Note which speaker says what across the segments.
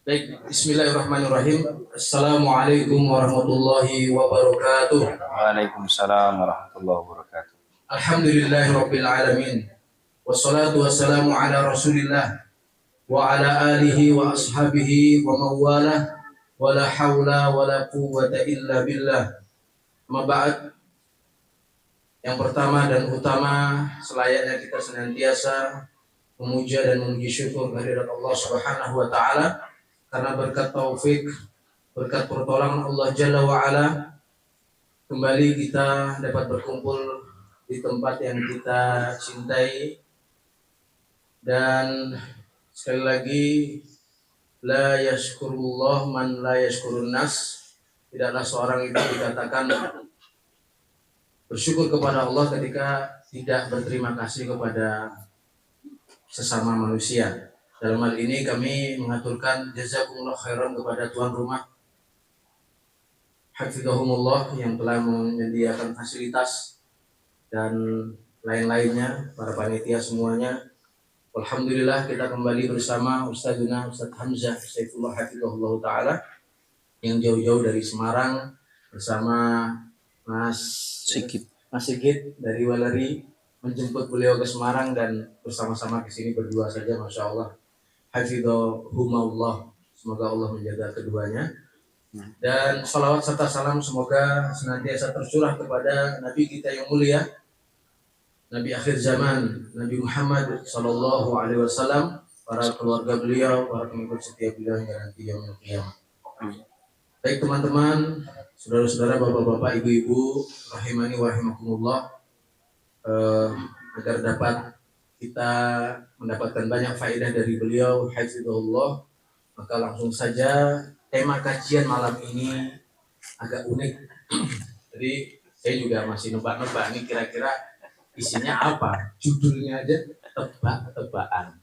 Speaker 1: Baik, bismillahirrahmanirrahim. Assalamualaikum warahmatullahi wabarakatuh.
Speaker 2: Waalaikumsalam warahmatullahi wabarakatuh.
Speaker 1: Alhamdulillahirabbil alamin. Wassalatu wassalamu ala Rasulillah wa ala alihi wa ashabihi wa mawalah wa la haula wa la quwwata illa billah. Amma ba'd. Yang pertama dan utama, selayaknya kita senantiasa memuja dan memuji syukur kehadirat Allah Subhanahu wa taala karena berkat taufik, berkat pertolongan Allah Jalla wa Ala, kembali kita dapat berkumpul di tempat yang kita cintai. Dan sekali lagi, la yashkurullah man la yashkurun nas. Tidaklah seorang itu dikatakan bersyukur kepada Allah ketika tidak berterima kasih kepada sesama manusia. Dalam hal ini kami mengaturkan jazakumullah khairan kepada tuan rumah hafizahumullah yang telah menyediakan fasilitas dan lain-lainnya, para panitia semuanya. Alhamdulillah kita kembali bersama Ustadzuna Ustadz Hamzah Saifullah hafizahullah ta'ala yang jauh-jauh dari Semarang bersama Mas Sigit dari Waleri menjemput beliau ke Semarang dan bersama-sama ke sini berdua saja, Masya Allah. Hafizahumullah, semoga Allah menjaga keduanya. Dan salawat serta salam semoga senantiasa tercurah kepada Nabi kita yang mulia, Nabi akhir zaman, Nabi Muhammad Sallallahu Alaihi Wasallam, para keluarga beliau, para pengikut setia beliau hingga nanti yaumul qiyamah. Baik teman-teman, saudara-saudara, bapak-bapak, ibu-ibu, rahimani wa rahimakumullah, agar dapat kita mendapatkan banyak faedah dari beliau, hafizahullah, maka langsung saja tema kajian malam ini agak unik. Jadi saya juga masih nebak-nebak nih kira-kira isinya apa. Judulnya aja tebak-tebakan.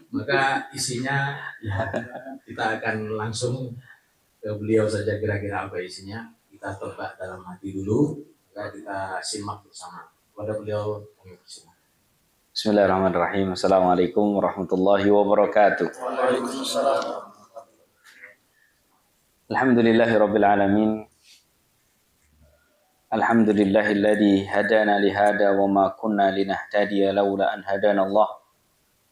Speaker 1: Maka isinya ya kita akan langsung ke beliau saja, kira-kira apa isinya. Kita tebak dalam hati dulu, maka kita simak bersama. Kepada beliau kami bersimak.
Speaker 2: Bismillahirrahmanirrahim. Assalamualaikum warahmatullahi wabarakatuh.
Speaker 1: Waalaikumsalam.
Speaker 2: Alhamdulillahirabbil alamin. Alhamdulillahilladzi hadana li hada wa ma kunna linahtadiya laula an hadana Allah.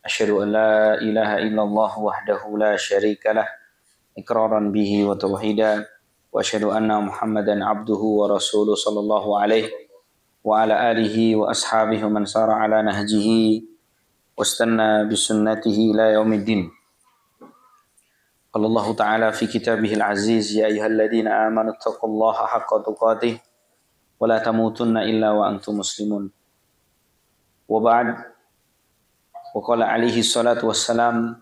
Speaker 2: Asyhadu an la ilaha illallah wahdahu la syarika lah iqraran bihi wa tauhida wa asyhadu anna Muhammadan abduhu wa rasuluhu sallallahu alaihi wa ala alihi wa ashabihi man sara ala nahjihi wastanna bisunnatihi ila yaumiddin. Qala Allah Ta'ala fi kitabihil aziz, ya ayyuhalladzina amanu taqullaha haqqa tuqatih wa la tamutunna illa wa antum muslimun. Wa ba'd, wa qala alaihi salatu wassalam,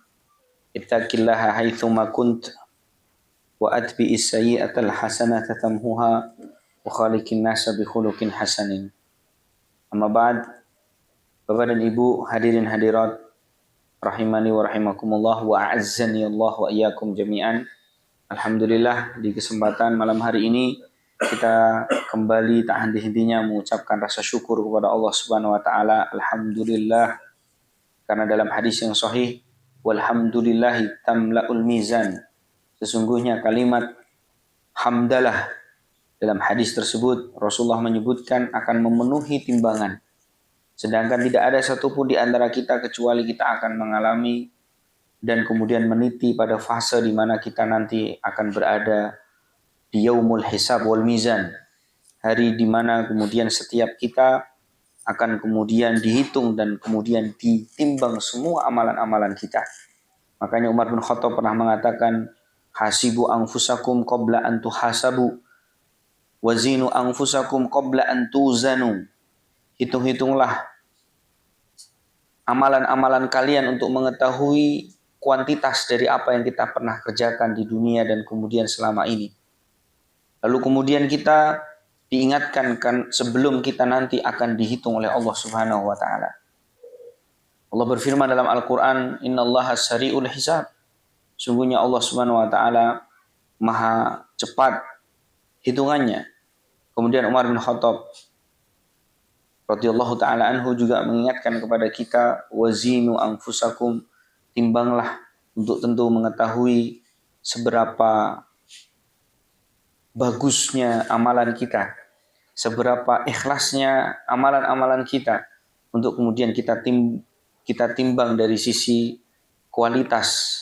Speaker 2: ittaqillaha haitsuma kunt wa atbi'is sayyi'atal hasanata tamhuha wa khaliqin nasa bi khuluqin hasanin. Amma ba'd, Bapak dan Ibu hadirin hadirat rahimani wa rahimakumullah wa a'azzani Allah wa iyyakum jami'an. Alhamdulillah, di kesempatan malam hari ini kita kembali tak henti-hentinya mengucapkan rasa syukur kepada Allah Subhanahu wa taala. Alhamdulillah, karena dalam hadis yang sahih, walhamdulillahi tamla'ul mizan. Sesungguhnya kalimat hamdalah dalam hadis tersebut Rasulullah menyebutkan akan memenuhi timbangan. Sedangkan tidak ada satupun di antara kita kecuali kita akan mengalami dan kemudian meniti pada fase di mana kita nanti akan berada di yaumul hisab wal mizan. Hari di mana kemudian setiap kita akan kemudian dihitung dan kemudian ditimbang semua amalan-amalan kita. Makanya Umar bin Khattab pernah mengatakan, hasibu anfusakum qabla an tuhasabu wazinu anfusakum qabla an tuzanu. Hitung-hitunglah amalan-amalan kalian untuk mengetahui kuantitas dari apa yang kita pernah kerjakan di dunia dan kemudian selama ini. Lalu kemudian kita diingatkan kan sebelum kita nanti akan dihitung oleh Allah Subhanahu wa taala. Allah berfirman dalam Al-Qur'an, "Innallaha sari'ul hisab." Sungguhnya Allah Subhanahu wa taala Maha cepat hitungannya. Kemudian Umar bin Khattab radhiyallahu taala anhu juga mengingatkan kepada kita, wazinu anfusakum, timbanglah untuk tentu mengetahui seberapa bagusnya amalan kita, seberapa ikhlasnya amalan-amalan kita, untuk kemudian kita timbang dari sisi kualitas.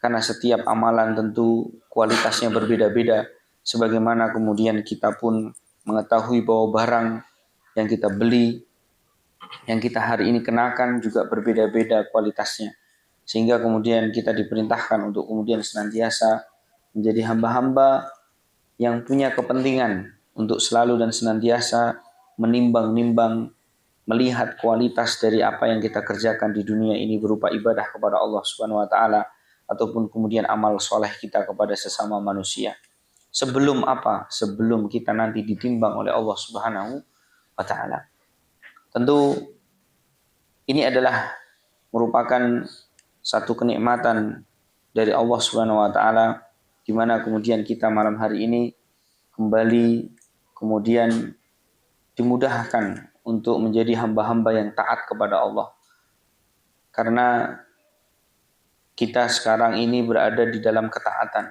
Speaker 2: Karena setiap amalan tentu kualitasnya berbeda-beda, sebagaimana kemudian kita pun mengetahui bahwa barang yang kita beli, yang kita hari ini kenakan juga berbeda-beda kualitasnya. Sehingga kemudian kita diperintahkan untuk kemudian senantiasa menjadi hamba-hamba yang punya kepentingan untuk selalu dan senantiasa menimbang-nimbang, melihat kualitas dari apa yang kita kerjakan di dunia ini berupa ibadah kepada Allah Subhanahu wa taala, ataupun kemudian amal soleh kita kepada sesama manusia. Sebelum apa? Sebelum kita nanti ditimbang oleh Allah Subhanahu wa taala. Tentu ini adalah merupakan satu kenikmatan dari Allah Subhanahu wa taala, di mana kemudian kita malam hari ini kembali kemudian dimudahkan untuk menjadi hamba-hamba yang taat kepada Allah. Karena kita sekarang ini berada di dalam ketaatan.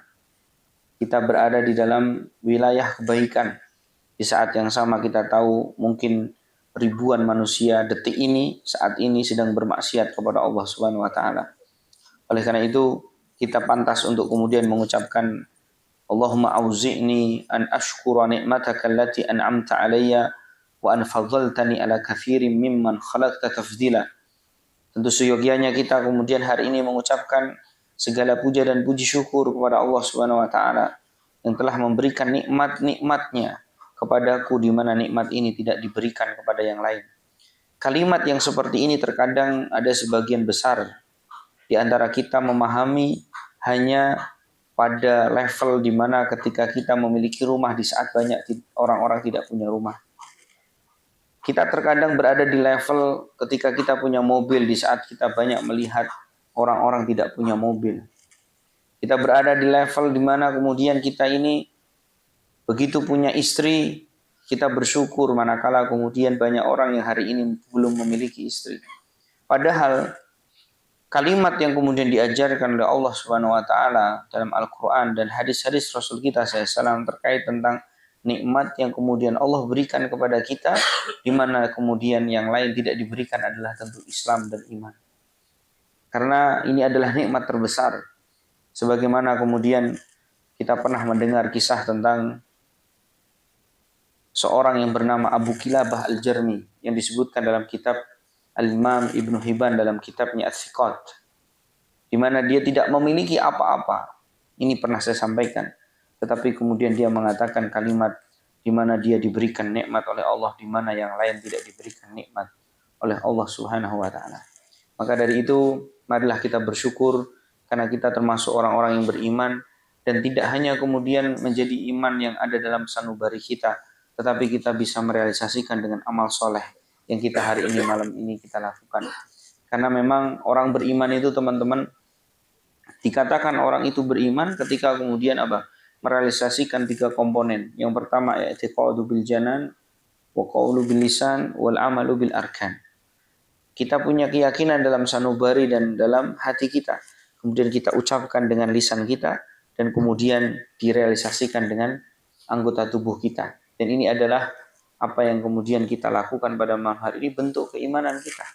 Speaker 2: Kita berada di dalam wilayah kebaikan. Di saat yang sama kita tahu mungkin ribuan manusia detik ini, saat ini sedang bermaksiat kepada Allah Subhanahu wa taala. Oleh karena itu, kita pantas untuk kemudian mengucapkan Allahumma auzi'ni an ashkura ni'mataka allati an'amta alayya wa an fadhaltani ala katsirin mimman khalaqta tafdila. Tentu seyogianya kita kemudian hari ini mengucapkan segala puja dan puji syukur kepada Allah Subhanahu wa taala yang telah memberikan nikmat-nikmatnya kepadaku, di mana nikmat ini tidak diberikan kepada yang lain. Kalimat yang seperti ini terkadang ada sebagian besar di antara kita memahami hanya pada level di mana ketika kita memiliki rumah di saat banyak orang-orang tidak punya rumah. Kita terkadang berada di level ketika kita punya mobil di saat kita banyak melihat orang-orang tidak punya mobil. Kita berada di level di mana kemudian kita ini begitu punya istri, kita bersyukur manakala kemudian banyak orang yang hari ini belum memiliki istri. Padahal kalimat yang kemudian diajarkan oleh Allah Subhanahu wa taala dalam Al-Qur'an dan hadis-hadis Rasul kita SAW terkait tentang nikmat yang kemudian Allah berikan kepada kita, di mana kemudian yang lain tidak diberikan, adalah tentu Islam dan iman. Karena ini adalah nikmat terbesar. Sebagaimana kemudian kita pernah mendengar kisah tentang seorang yang bernama Abu Kilabah Al-Jarmi yang disebutkan dalam kitab Al-Imam Ibnu Hibban dalam kitabnya Ats-Tsiqat, di mana dia tidak memiliki apa-apa. Ini pernah saya sampaikan. Tetapi kemudian dia mengatakan kalimat di mana dia diberikan nikmat oleh Allah, di mana yang lain tidak diberikan nikmat oleh Allah Subhanahu wa taala. Maka dari itu, marilah kita bersyukur karena kita termasuk orang-orang yang beriman, dan tidak hanya kemudian menjadi iman yang ada dalam sanubari kita, tetapi kita bisa merealisasikan dengan amal soleh yang kita hari ini malam ini kita lakukan. Karena memang orang beriman itu, teman-teman, dikatakan orang itu beriman ketika kemudian apa? Merealisasikan 3 komponen. Yang pertama i'tiqadu bil janan, wa qawlu bil lisan, wal amalu bil arkan. Kita punya keyakinan dalam sanubari dan dalam hati kita. Kemudian kita ucapkan dengan lisan kita, dan kemudian direalisasikan dengan anggota tubuh kita. Dan ini adalah apa yang kemudian kita lakukan pada malam hari ini, bentuk keimanan kita.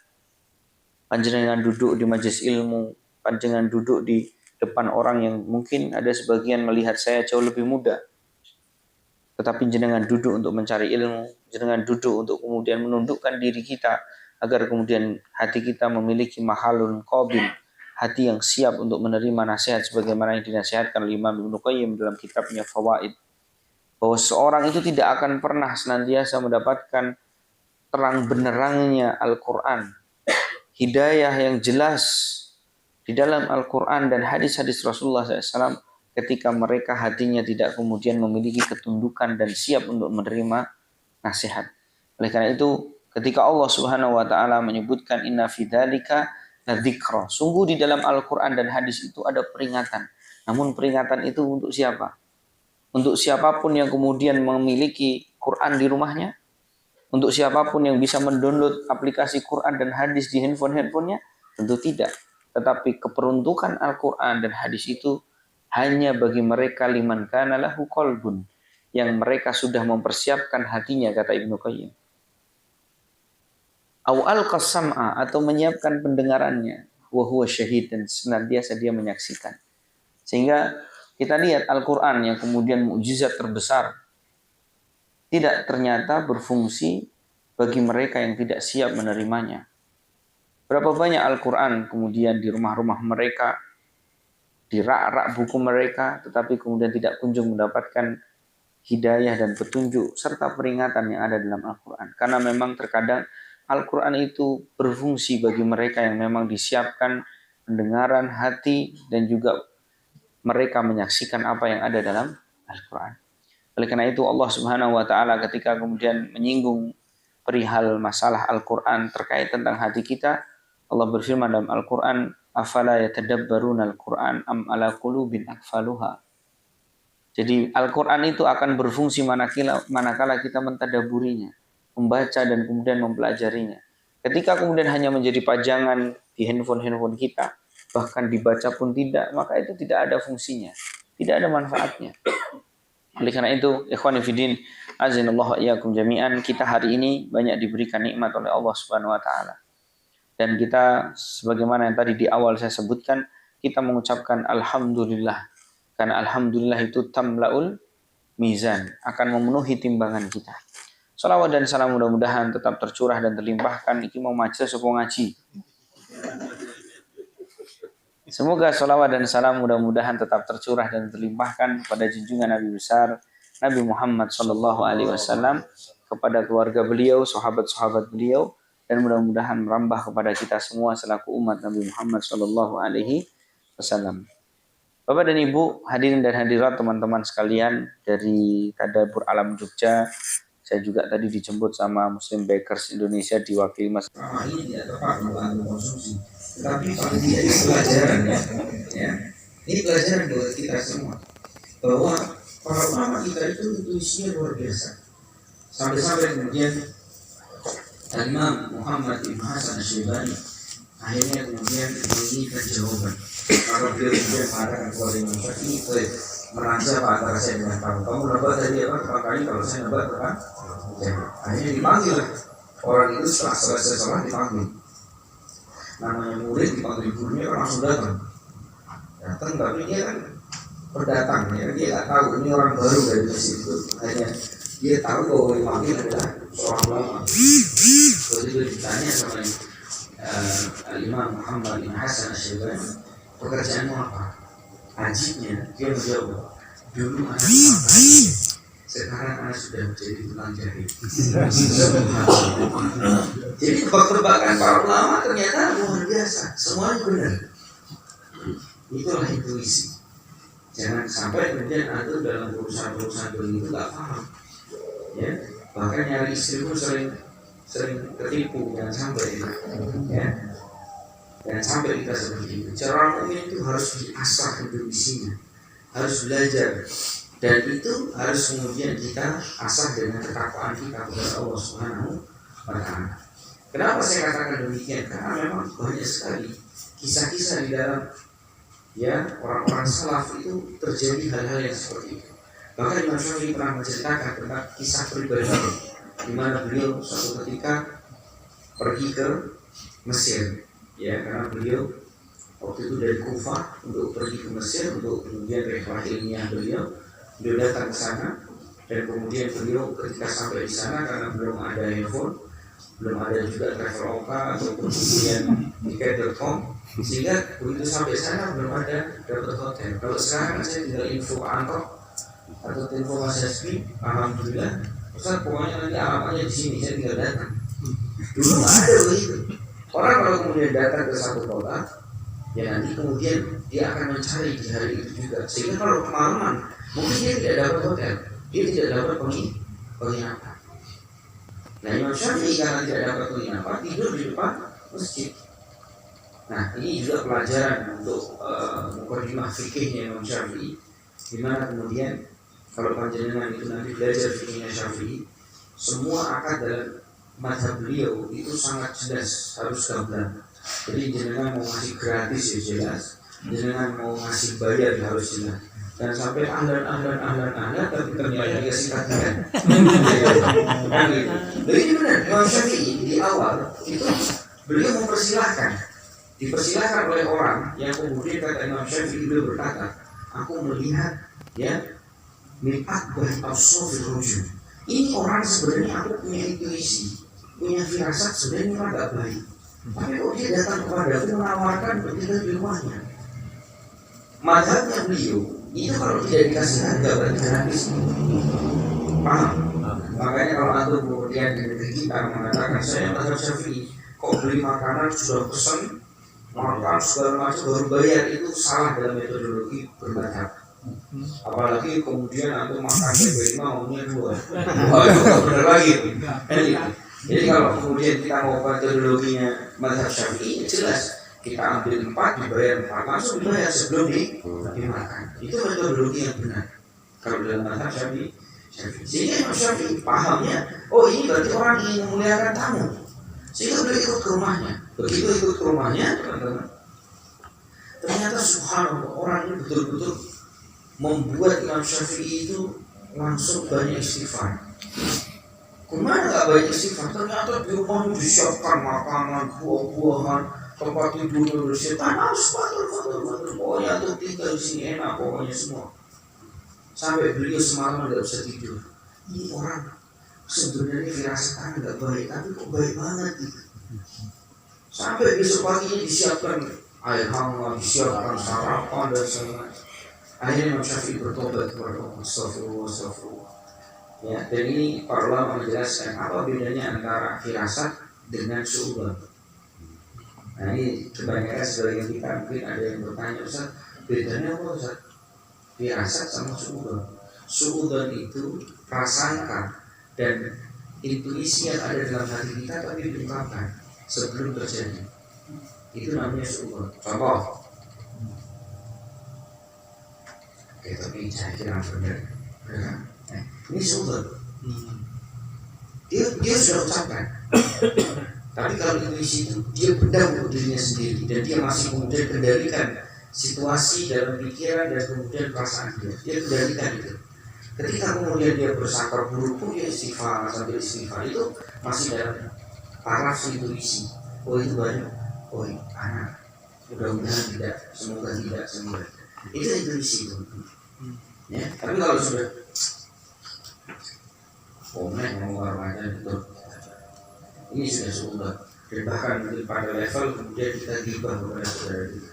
Speaker 2: Panjenengan duduk di majelis ilmu, panjenengan duduk di depan orang yang mungkin ada sebagian melihat saya jauh lebih muda, tetapi jenengan duduk untuk mencari ilmu, jenengan duduk untuk kemudian menundukkan diri kita agar kemudian hati kita memiliki mahalun qabil, hati yang siap untuk menerima nasihat sebagaimana yang dinasihatkan oleh Imam Ibnu Qayyim dalam kitabnya Fawaid, bahwa seorang itu tidak akan pernah senantiasa mendapatkan terang benerangnya Al-Quran, hidayah yang jelas di dalam Al-Quran dan hadis-hadis Rasulullah SAW, ketika mereka hatinya tidak kemudian memiliki ketundukan dan siap untuk menerima nasihat. Oleh karena itu, ketika Allah Subhanahu wa taala menyebutkan inna fi dzalika ladzikra, sungguh di dalam Al-Quran dan hadis itu ada peringatan. Namun peringatan itu untuk siapa? Untuk siapapun yang kemudian memiliki Quran di rumahnya, untuk siapapun yang bisa mendownload aplikasi Quran dan hadis di handphonenya, tentu tidak. Tetapi keperuntukan Al-Quran dan hadis itu hanya bagi mereka liman kana lahu qalbun, yang mereka sudah mempersiapkan hatinya, kata Ibnu Qayyim. Au alqas sam'a, atau menyiapkan pendengarannya, wa huwa syahid, dan senantiasa dia menyaksikan. Sehingga kita lihat Al-Qur'an yang kemudian mukjizat terbesar tidak ternyata berfungsi bagi mereka yang tidak siap menerimanya. Berapa banyak Al-Qur'an kemudian di rumah-rumah mereka, di rak-rak buku mereka, tetapi kemudian tidak kunjung mendapatkan hidayah dan petunjuk serta peringatan yang ada dalam Al-Quran. Karena memang terkadang Al-Quran itu berfungsi bagi mereka yang memang disiapkan pendengaran hati dan juga mereka menyaksikan apa yang ada dalam Al-Quran. Oleh karena itu Allah Subhanahu wa taala ketika kemudian menyinggung perihal masalah Al-Quran terkait tentang hati kita, Allah berfirman dalam Al-Quran, afala yatadabbaruna al-Quran am ala qulubin aqfaluha. Jadi Al-Quran itu akan berfungsi manakala kita mentadaburinya, membaca dan kemudian mempelajarinya. Ketika kemudian hanya menjadi pajangan di handphone kita, bahkan dibaca pun tidak, maka itu tidak ada fungsinya, tidak ada manfaatnya. Oleh karena itu, ikhwani fiddin, azinallahu iyyakum jami'an, kita hari ini banyak diberikan nikmat oleh Allah Subhanahu wa taala. Dan kita sebagaimana yang tadi di awal saya sebutkan, kita mengucapkan alhamdulillah. Karena alhamdulillah itu tamlaul mizan, akan memenuhi timbangan kita. Salawat dan salam mudah-mudahan tetap tercurah dan terlimpahkan iki mau maca sapa ngaji. Semoga salawat dan salam mudah-mudahan tetap tercurah dan terlimpahkan pada junjungan Nabi besar Nabi Muhammad sallallahu alaihi wasallam, kepada keluarga beliau, sahabat-sahabat beliau, dan mudah-mudahan merambah kepada kita semua selaku umat Nabi Muhammad sallallahu alaihi wasallam. Bapak dan Ibu, hadirin dan hadirat teman-teman sekalian dari Tadabbur Alam Jogja, saya juga tadi dijemput sama Muslim Bakers Indonesia diwakili Mas.
Speaker 1: Ini tidak tepat untuk konsumsi, tetapi paling tidak ini pelajaran ya. Ini pelajaran buat kita semua bahwa para ulama kita itu intuisinya luar biasa. Sampai-sampai kemudian Imam Muhammad bin Hasan Asy-Syaibani akhirnya kemudian menginginkan jawaban. Maka beliau kemudian mengatakan kepada Imam Syafi'i, meraja apa antara saya dengan kamu? Kamu nebak tadi apa? Berapa kali? Kalau saya nebak berapa? Akhirnya dipanggil orang itu, setelah selesai sholat dipanggil. Namanya murid dipanggil gurunya, orang langsung datang, tapi dia kan pendatang ya, dia tak tahu ini orang baru dari masjid itu. Hanya dia tahu bahwa yang panggil adalah seorang ulama. Begitu ditanya sama Imam Muhammad bin Hasan Asy-Syaibani, pekerjaanmu apa? Ajibnya dia menjawab, dulu anak pakai, sekarang anak sudah menjadi tukang jahit. Jadi tebak-tebakan para ulama ternyata luar biasa, semuanya benar. Itulah intuisi. Jangan sampai kemudian antum dalam urusan-urusan begitu nggak paham, ya. Bahkan nyari istri pun sering tertipu, jangan sampai, ya. Dan sampai kita seperti itu. Cara mukmin itu harus diasah intuisinya, harus belajar, dan itu harus kemudian kita asah dengan ketakwaan kita kepada Allah Subhanahu wa taala. Kenapa saya katakan demikian? Karena memang banyak sekali kisah-kisah di dalam ya orang-orang salaf itu terjadi hal-hal yang seperti itu. Bahkan Imam Syafi'i pernah menceritakan tentang kisah pribadi di mana beliau suatu ketika pergi ke Mesir. Ya, karena beliau waktu itu dari Kufah untuk pergi ke Mesir untuk kemudian reklah ilmiah beliau datang ke sana, dan kemudian beliau ketika sampai di sana karena belum ada handphone, belum ada juga Traveloka atau kemudian tiket.com, sehingga begitu sampai sana belum ada dapat hotel. Kalau sekarang saya tinggal info Antok atau info Mas Hasbi, alhamdulillah, Ustaz pokoknya nanti alamatnya di sini, saya tinggal datang. Dulu nggak ada begitu. Orang kalau kemudian datang ke satu kota, ya nanti kemudian dia akan mencari di hari itu juga. Sehingga kalau kemalaman, mungkin dia tidak dapat hotel, dia tidak dapat penginapan. Nah Imam Syafi'i karena tidak dapat penginapan, tidur di depan masjid. Nah ini juga pelajaran untuk mukadimah fikihnya Imam Syafi'i, di mana kemudian kalau panjenengan itu nanti belajar fikihnya Syafi'i, semua akad dalam mazhab beliau itu sangat jelas, harus gamblang. Jadi jenengan mau ngasih gratis ya jelas, Jenengan mau ngasih bayar harus jelas. Dan sampai ahlan tapi ternyata dia singkatkan. Kan gitu. Jadi benar, Imam Syafi'i di awal itu beliau dipersilahkan oleh orang yang kemudian kata Imam Syafi'i, beliau berkata, aku melihat ya min akbar awsafil rujul. Ini orang sebenarnya aku punya intuisi, punya firasat sebenarnya agak baik. Tapi kok dia datang kepada aku menawarkan bertinggal di rumahnya. Mazhabnya beliau itu kalau tidak dikasih harga berarti gratis. Paham? Makanya kalau antum kemudian di negeri kita mengatakan saya mazhab Syafi'i, kok beli makanan sudah pesan makan segala macam baru bayar, itu salah dalam metodologi bermazhab. Apalagi kemudian antum makan DP5 maunya 2. Wah, itu nggak benar lagi. Jadi kalau kemudian kita mau metodologinya mazhab Syafi'i, jelas kita ambil 4 dibayar 4 langsung dibayar sebelum dimakan. Itu metodologi yang benar. Kalau dalam mazhab Syafi'i, sehingga Imam Syafi'i pahamnya, oh ini berarti orang ingin memuliakan tamu. Sehingga beliau ikut ke rumahnya. Begitu ikut ke rumahnya, teman-teman, ternyata subhanallah orang ini betul-betul membuat Imam Syafi'i itu langsung banyak istighfar. Kemana gak banyak istighfar? Ternyata di rumahnya disiapkan makanan, buah-buahan, tempat tidurnya disiapkan, fatul. Pokoknya untuk tinggal di sini enak, pokoknya semua. Sampai beliau semalam tidak bisa tidur. Ini orang sebenarnya firasatnya nggak baik, tapi kok baik banget gitu. Sampai besok paginya disiapkan air hangat, disiapkan sarapan dan sebagainya. Akhirnya Imam Syafi'i bertobat kepada Allah. Astagfirullah. Ya, dan ini para ulama menjelaskan apa bedanya antara firasat dengan su'udzon. Nah ini kebanyakan sebagian kita mungkin ada yang bertanya, Ustaz, bedanya apa Ustaz? Firasat sama su'udzon. Su'udzon itu prasangka dan intuisi yang ada dalam hati kita tapi diungkapkan sebelum terjadi. Itu namanya su'udzon. Contoh. Oke, tapi saya kira benar. Ini su'udzon. Dia sudah ucapkan. Tapi kalau intuisi itu dia pendam untuk dirinya sendiri dan dia masih kemudian kendalikan situasi dalam pikiran dan kemudian perasaan dia kendalikan itu. Ketika kemudian dia bersangka buruk pun dia istighfar sambil istighfar, itu masih dalam taraf intuisi. Oh itu banyak, oh anak, mudah-mudahan tidak, semoga tidak. Itu intuisi itu. Ya, tapi kalau sudah komen ngomong aja itu, ini sudah sudah dan bahkan mungkin pada level kemudian kita gibah kepada saudara kita.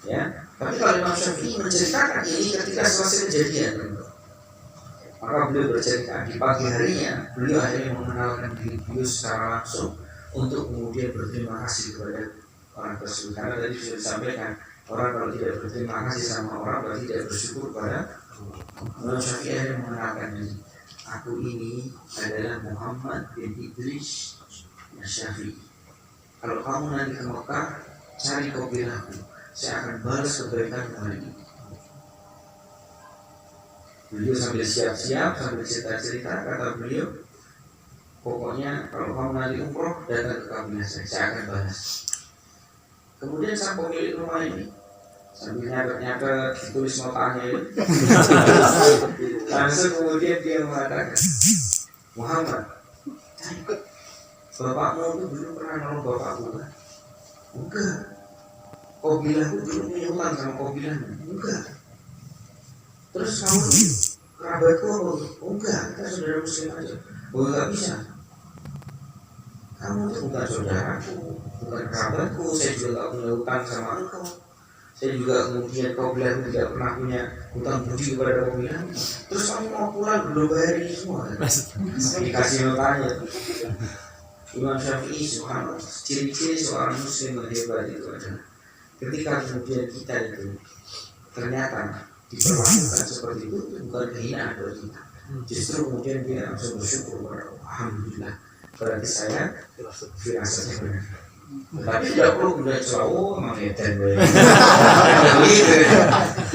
Speaker 1: Ya, tapi kalau Imam Syafi'i menceritakan ini ketika selesai kejadian, maka beliau bercerita di pagi harinya beliau akhirnya mengenalkan diri beliau secara langsung untuk kemudian berterima kasih kepada orang tersebut. Karena tadi sudah disampaikan, orang kalau tidak berterima kasih sama orang berarti tidak bersyukur pada Imam Syafi'i akhirnya mengenalkan diri. Aku ini adalah Muhammad bin Idris Syafi'i. Kalau kamu nanti ke Mekah, cari kopiahku, saya akan balas kebaikan hari ini. Beliau sambil siap-siap, sambil cerita-cerita, kata beliau, pokoknya kalau kamu nanti umroh, datang ke kabinet saya akan balas. Kemudian sang pemilik rumah ini, sambil nyatet-nyatet, tulis notanya itu, langsung kemudian dia mengatakan, Muhammad, bapakmu itu dulu pernah nolong bapakku kan? Enggak. Kobilahku dulu punya utang sama kobilahmu? Enggak. Terus kamu kerabatku apa? Enggak, kita saudara muslim aja. Oh enggak bisa. Kamu itu bukan saudaraku, bukan kerabatku. Saya juga enggak punya utang sama engkau. Saya juga kemudian kobilahku tidak pernah punya utang budi kepada kobilahmu. Terus kamu mau pulang belum bayar ini semua kan? Dikasih notanya. Imam Syafi'i subhanallah, ciri-ciri seorang muslim yang hebat itu adalah ketika kemudian kita itu ternyata diperlakukan seperti itu bukan kehinaan buat kita. Justru kemudian dia langsung bersyukur kepada Allah. Alhamdulillah, berarti saya firasatnya benar. Tapi tidak perlu kemudian selalu mengedan begitu.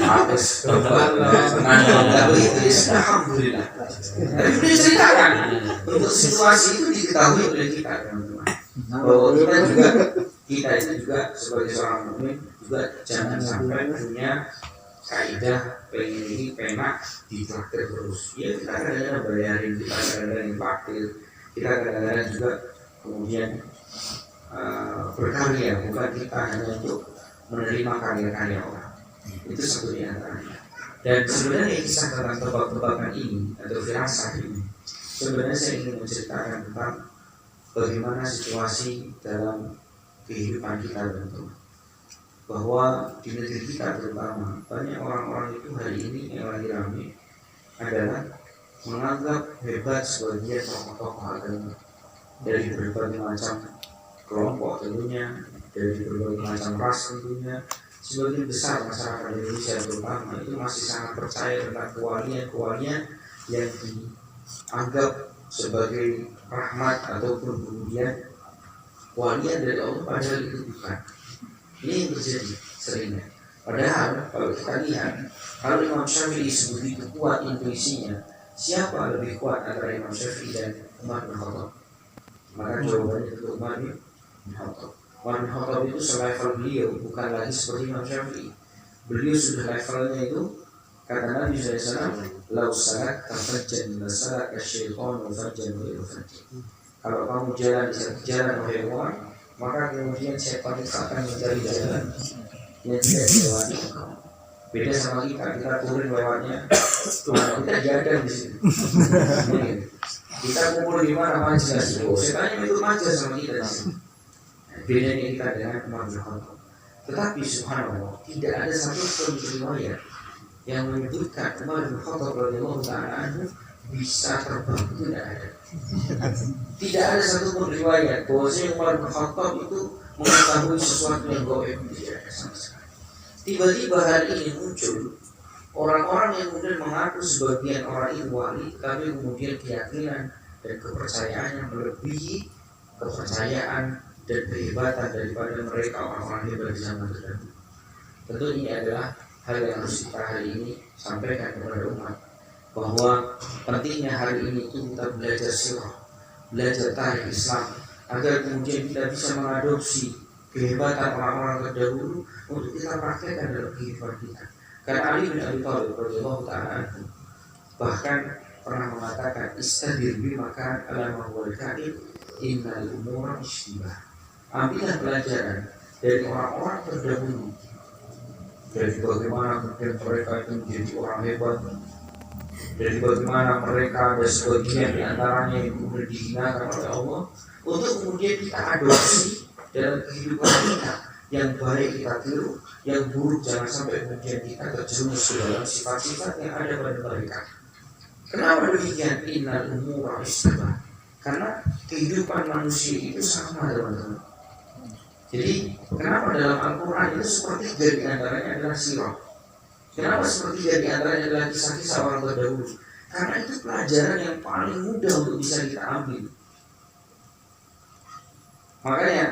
Speaker 1: Habis tidak begitu. Alhamdulillah. Tapi dia ceritakan untuk situasi itu diketahui oleh kita, teman-teman. Bahwa kita juga
Speaker 3: kita itu juga sebagai seorang mukmin juga jangan sampai punya kaidah pengen ini penak ditraktir terus. Ya kita kadang-kadang bayarin, kita kadang-kadang traktir, kita kadang-kadang juga kemudian berkarya, bukan kita hanya untuk menerima karya-karya orang. Itu satu di antaranya. Dan sebenarnya kisah tentang tebak-tebakan ini atau firasat ini, sebenarnya saya ingin menceritakan tentang bagaimana situasi dalam kehidupan kita tentu. Bahwa di negeri kita terutama banyak orang-orang itu hari ini yang lagi ramai adalah menganggap hebat sebagian tokoh-tokoh agama dari berbagai macam kelompok tentunya, dari berbagai macam ras tentunya. Sebagian besar masyarakat Indonesia terutama itu masih sangat percaya tentang kewalian-kewalian yang dianggap sebagai rahmat ataupun kemudian kewalian dari Allah, padahal itu bukan. Ini yang terjadi seringnya. Padahal kalau kita lihat, kalau Imam Syafi'i sebegitu kuat intuisinya, siapa lebih kuat antara Imam Syafi'i dan Umar bin Khattab? Maka jawabannya itu Umar bin Khattab. Umar bin Khattab itu selevel beliau, bukan lagi seperti Imam Syafi'i. Beliau sudah levelnya itu, kata Nabi SAW, lau salat tafajjan la salat kasyaitan fajjan wa fajjan. Kalau kamu jalan di satu jalan wahai Umar, maka kemudian setan itu akan mencari jalan yang tidak dilewati. Beda sama kita turun lewatnya, kita jalan di sini. Kita kumpul di mana majelis, setannya itu majelis sama kita di sini. Bedanya kita dengan Umar bin Khattab. Tetapi subhanallah, tidak ada satu pun riwayat yang menyebutkan Umar bin Khattab radhiyallahu ta'ala anhu bisa terbang, itu tidak ada. Tidak ada satu pun riwayat bahwasanya Umar bin Khattab itu mengetahui sesuatu yang gaib, tidak ada sama sekali. Tiba-tiba hari ini muncul orang-orang yang kemudian mengaku sebagian orang itu wali, tapi kemudian keyakinan dan kepercayaannya melebihi kepercayaan dan kehebatan daripada mereka orang-orang hebat di zaman terdahulu. Tentu ini adalah hal yang harus kita hari ini sampaikan kepada umat, bahwa pentingnya hari ini itu kita belajar sirah, belajar tarikh Islam, agar kemudian kita bisa mengadopsi kehebatan orang-orang terdahulu untuk kita praktekkan dalam kehidupan kita. Karena Ali bin Abi Thalib radhiyallahu ta'ala anhu bahkan pernah mengatakan, istadir bima kan ala ma huwa al-kaid innal umura ishtibah. Ambillah pelajaran dari orang-orang terdahulu, dari bagaimana kemudian mereka itu menjadi orang hebat, dari bagaimana mereka ada sebagian di antaranya yang kemudian dihinakan oleh Allah, untuk kemudian kita adopsi dalam kehidupan kita. Yang baik kita tiru, yang buruk jangan sampai kemudian kita terjerumus ke dalam sifat-sifat yang ada pada mereka. Kenapa demikian? Innal umura ishtibah. Karena kehidupan manusia itu sama, teman-teman. Jadi kenapa dalam Al-Quran itu sepertiga di antaranya adalah sirah? Kenapa sepertiga di antaranya adalah kisah-kisah orang terdahulu? Karena itu pelajaran yang paling mudah untuk bisa kita ambil. Makanya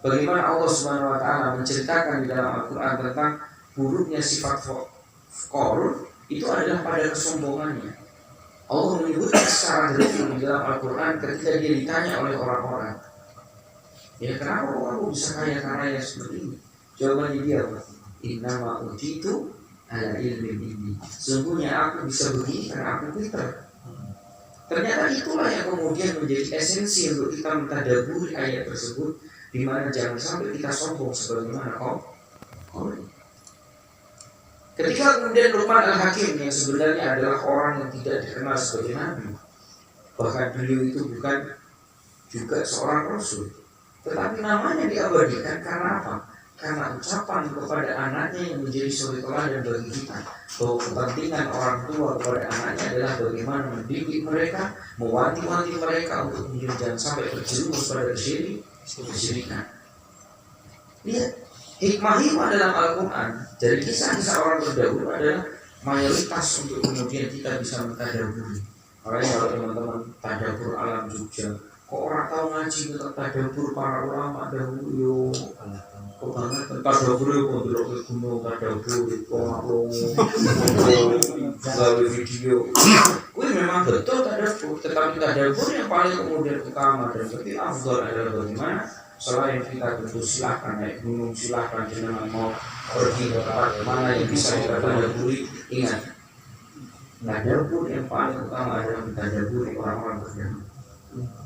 Speaker 3: bagaimana Allah Subhanahu Wa Taala menceritakan di dalam Al-Quran tentang buruknya sifat qaul, itu adalah pada kesombongannya. Allah menyebutkan secara detail di dalam Al-Quran ketika dia ditanya oleh orang-orang, ya kenapa kamu bisa kaya seperti ini? Jawabannya dia, innama utitu ala ilmin ini. Sesungguhnya aku bisa begini karena aku pintar. Ternyata itulah yang kemudian menjadi esensi untuk kita mentadaburi ayat tersebut, di mana jangan sampai kita sombong sebagaimana kau. Ketika kemudian Luqman Al-Hakim yang sebenarnya adalah orang yang tidak dikenal sebagai nabi, bahkan beliau itu bukan juga seorang rasul, tetapi namanya diabadikan karena apa? Karena ucapan kepada anaknya yang menjadi suri teladan bagi kita, bahwa kepentingan orang tua kepada anaknya adalah bagaimana mendidik mereka, mewanti-wanti mereka untuk kemudian jangan sampai terjerumus pada kesyirikan. Lihat, hikmah-hikmah dalam Al-Quran dari kisah-kisah orang terdahulu adalah mayoritas untuk kemudian kita bisa mentadaburi. Makanya kalau teman-teman tadabur alam Jogja, kok orang tahu ngaji tentang tadabur para ulama dahulu, yo kok banget tadabur yo pondok ke gunung tadabur gawe video. Kuwi memang betul tadabur, tetapi tadabur yang paling kemudian utama dan lebih afdal adalah bagaimana Selain kita tentu silahkan naik gunung, silahkan jenengan mau pergi ke tempat mana yang bisa kita tadaburi. Ingat, tadabbur yang paling utama adalah tadabbur orang-orang beriman.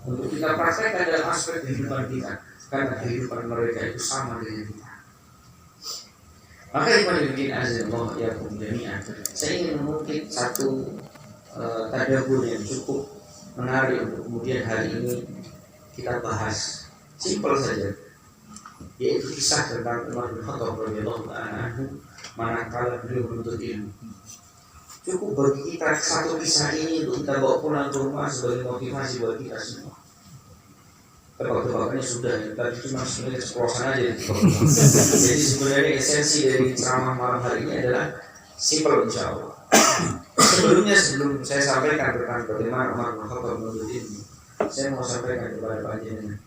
Speaker 3: Untuk kita praktekkan dalam aspek kehidupan kita, karena kehidupan mereka itu sama dengan kita. Maka ikhwan fillah azza ya jami'an, saya ingin mengutip satu tadabbur yang cukup menarik untuk kemudian hari ini kita bahas. Simpel saja, yaitu kisah tentang Umar bin Khattab radhiyallahu anhu manakala beliau menuntut ilmu. Cukup bagi kita satu kisah ini untuk kita bawa pulang ke rumah sebagai motivasi buat kita semua. Tebak-tebakannya sudah, tadi cuma sebenarnya keceplosan aja. Jadi sebenarnya esensi dari ceramah malam hari ini adalah simpel insya Allah. Sebelum saya sampaikan tentang bagaimana Umar bin Khattab menuntut ilmu, saya mau sampaikan kepada panjenengan.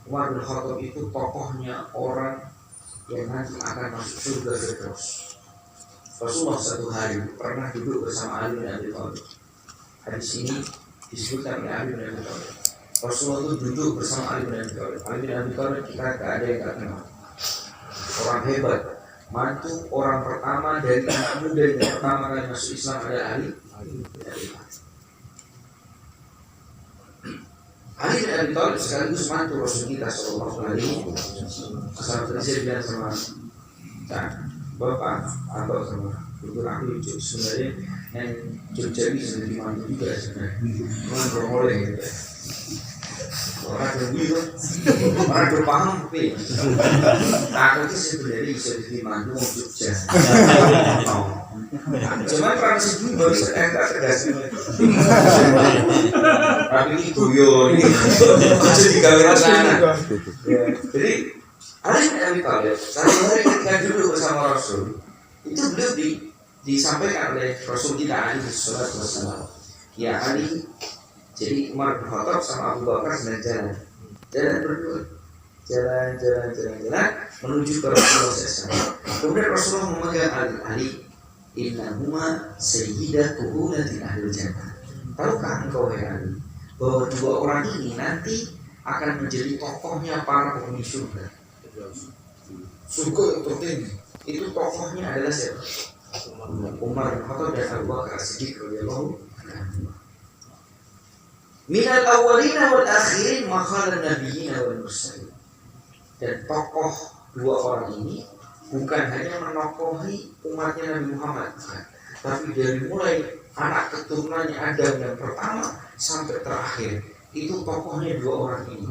Speaker 3: Umar bin Khattab itu tokohnya orang yang nanti akan masuk surga Firdaus. Rasulullah satu hari pernah duduk bersama Ali bin Abi Thalib. Hadis ini disebutkan oleh Ali bin Abi Thalib. Rasulullah itu duduk bersama Ali bin Abi Thalib. Ali bin Abi Thalib kita tidak ada yang tak kenal. Orang hebat, mantu orang pertama dari anak muda yang pertama kali masuk Islam adalah Ali bin Abi Thalib. Ali bin Abi Thalib sekaligus mantu Rasul kita sallallahu alaihi wasallam. Sahabat saya bilang sama Bapak atau sama Ibu aku sebenarnya yang Jogja bisa jadi mantu juga sebenarnya. Orang beroleh gitu. Orang berbeda, orang berpaham tapi aku itu sebenarnya bisa jadi mantu Jogja. Cuman praksi dulu baru saya tak tegas. Tapi ini guyon, ini masih di kamera sana. Jadi Ali bin Abi Thalib satu hari ketika duduk bersama Rasul, itu beliau disampaikan oleh Rasul kita alaihi wasallam. Ya Ali, jadi Umar bin Khattab sama Abu Bakar sedang jalan berdua, jalan menuju ke Rasulullah SAW. Kemudian Rasulullah memanggil Ali, innahuma sayyidah kuhulatin ahlul jannah. Tahukah engkau Ali bahwa dua orang ini nanti akan menjadi tokohnya para penghuni surga. Surga yang tertinggi itu tokohnya adalah siapa? Umar bin Khattab dan Abu Bakar As-Siddiq radhiyallahu anhu. Minal awwalina wal akhirin makhalan nabiyina wal mursalin. Dan tokoh dua orang ini bukan hanya menokohi umatnya Nabi Muhammad, tapi dari mulai anak keturunannya Adam yang pertama sampai terakhir itu tokohnya dua orang ini.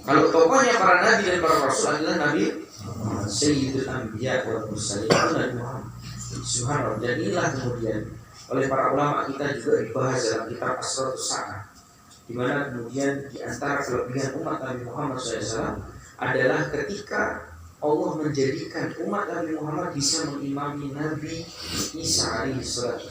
Speaker 3: Kalau tokohnya para nabi dan para rasul adalah Nabi Sayyidul Anbiya wal Mursalin Nabi Muhammad. Subhanallah. Dan inilah kemudian oleh para ulama kita juga dibahas dalam kitab Asratus Sa'ah, di mana kemudian di antara kelebihan umat Nabi Muhammad SAW adalah ketika Allah menjadikan umat Nabi Muhammad bisa mengimami Nabi Isa alaihissalam.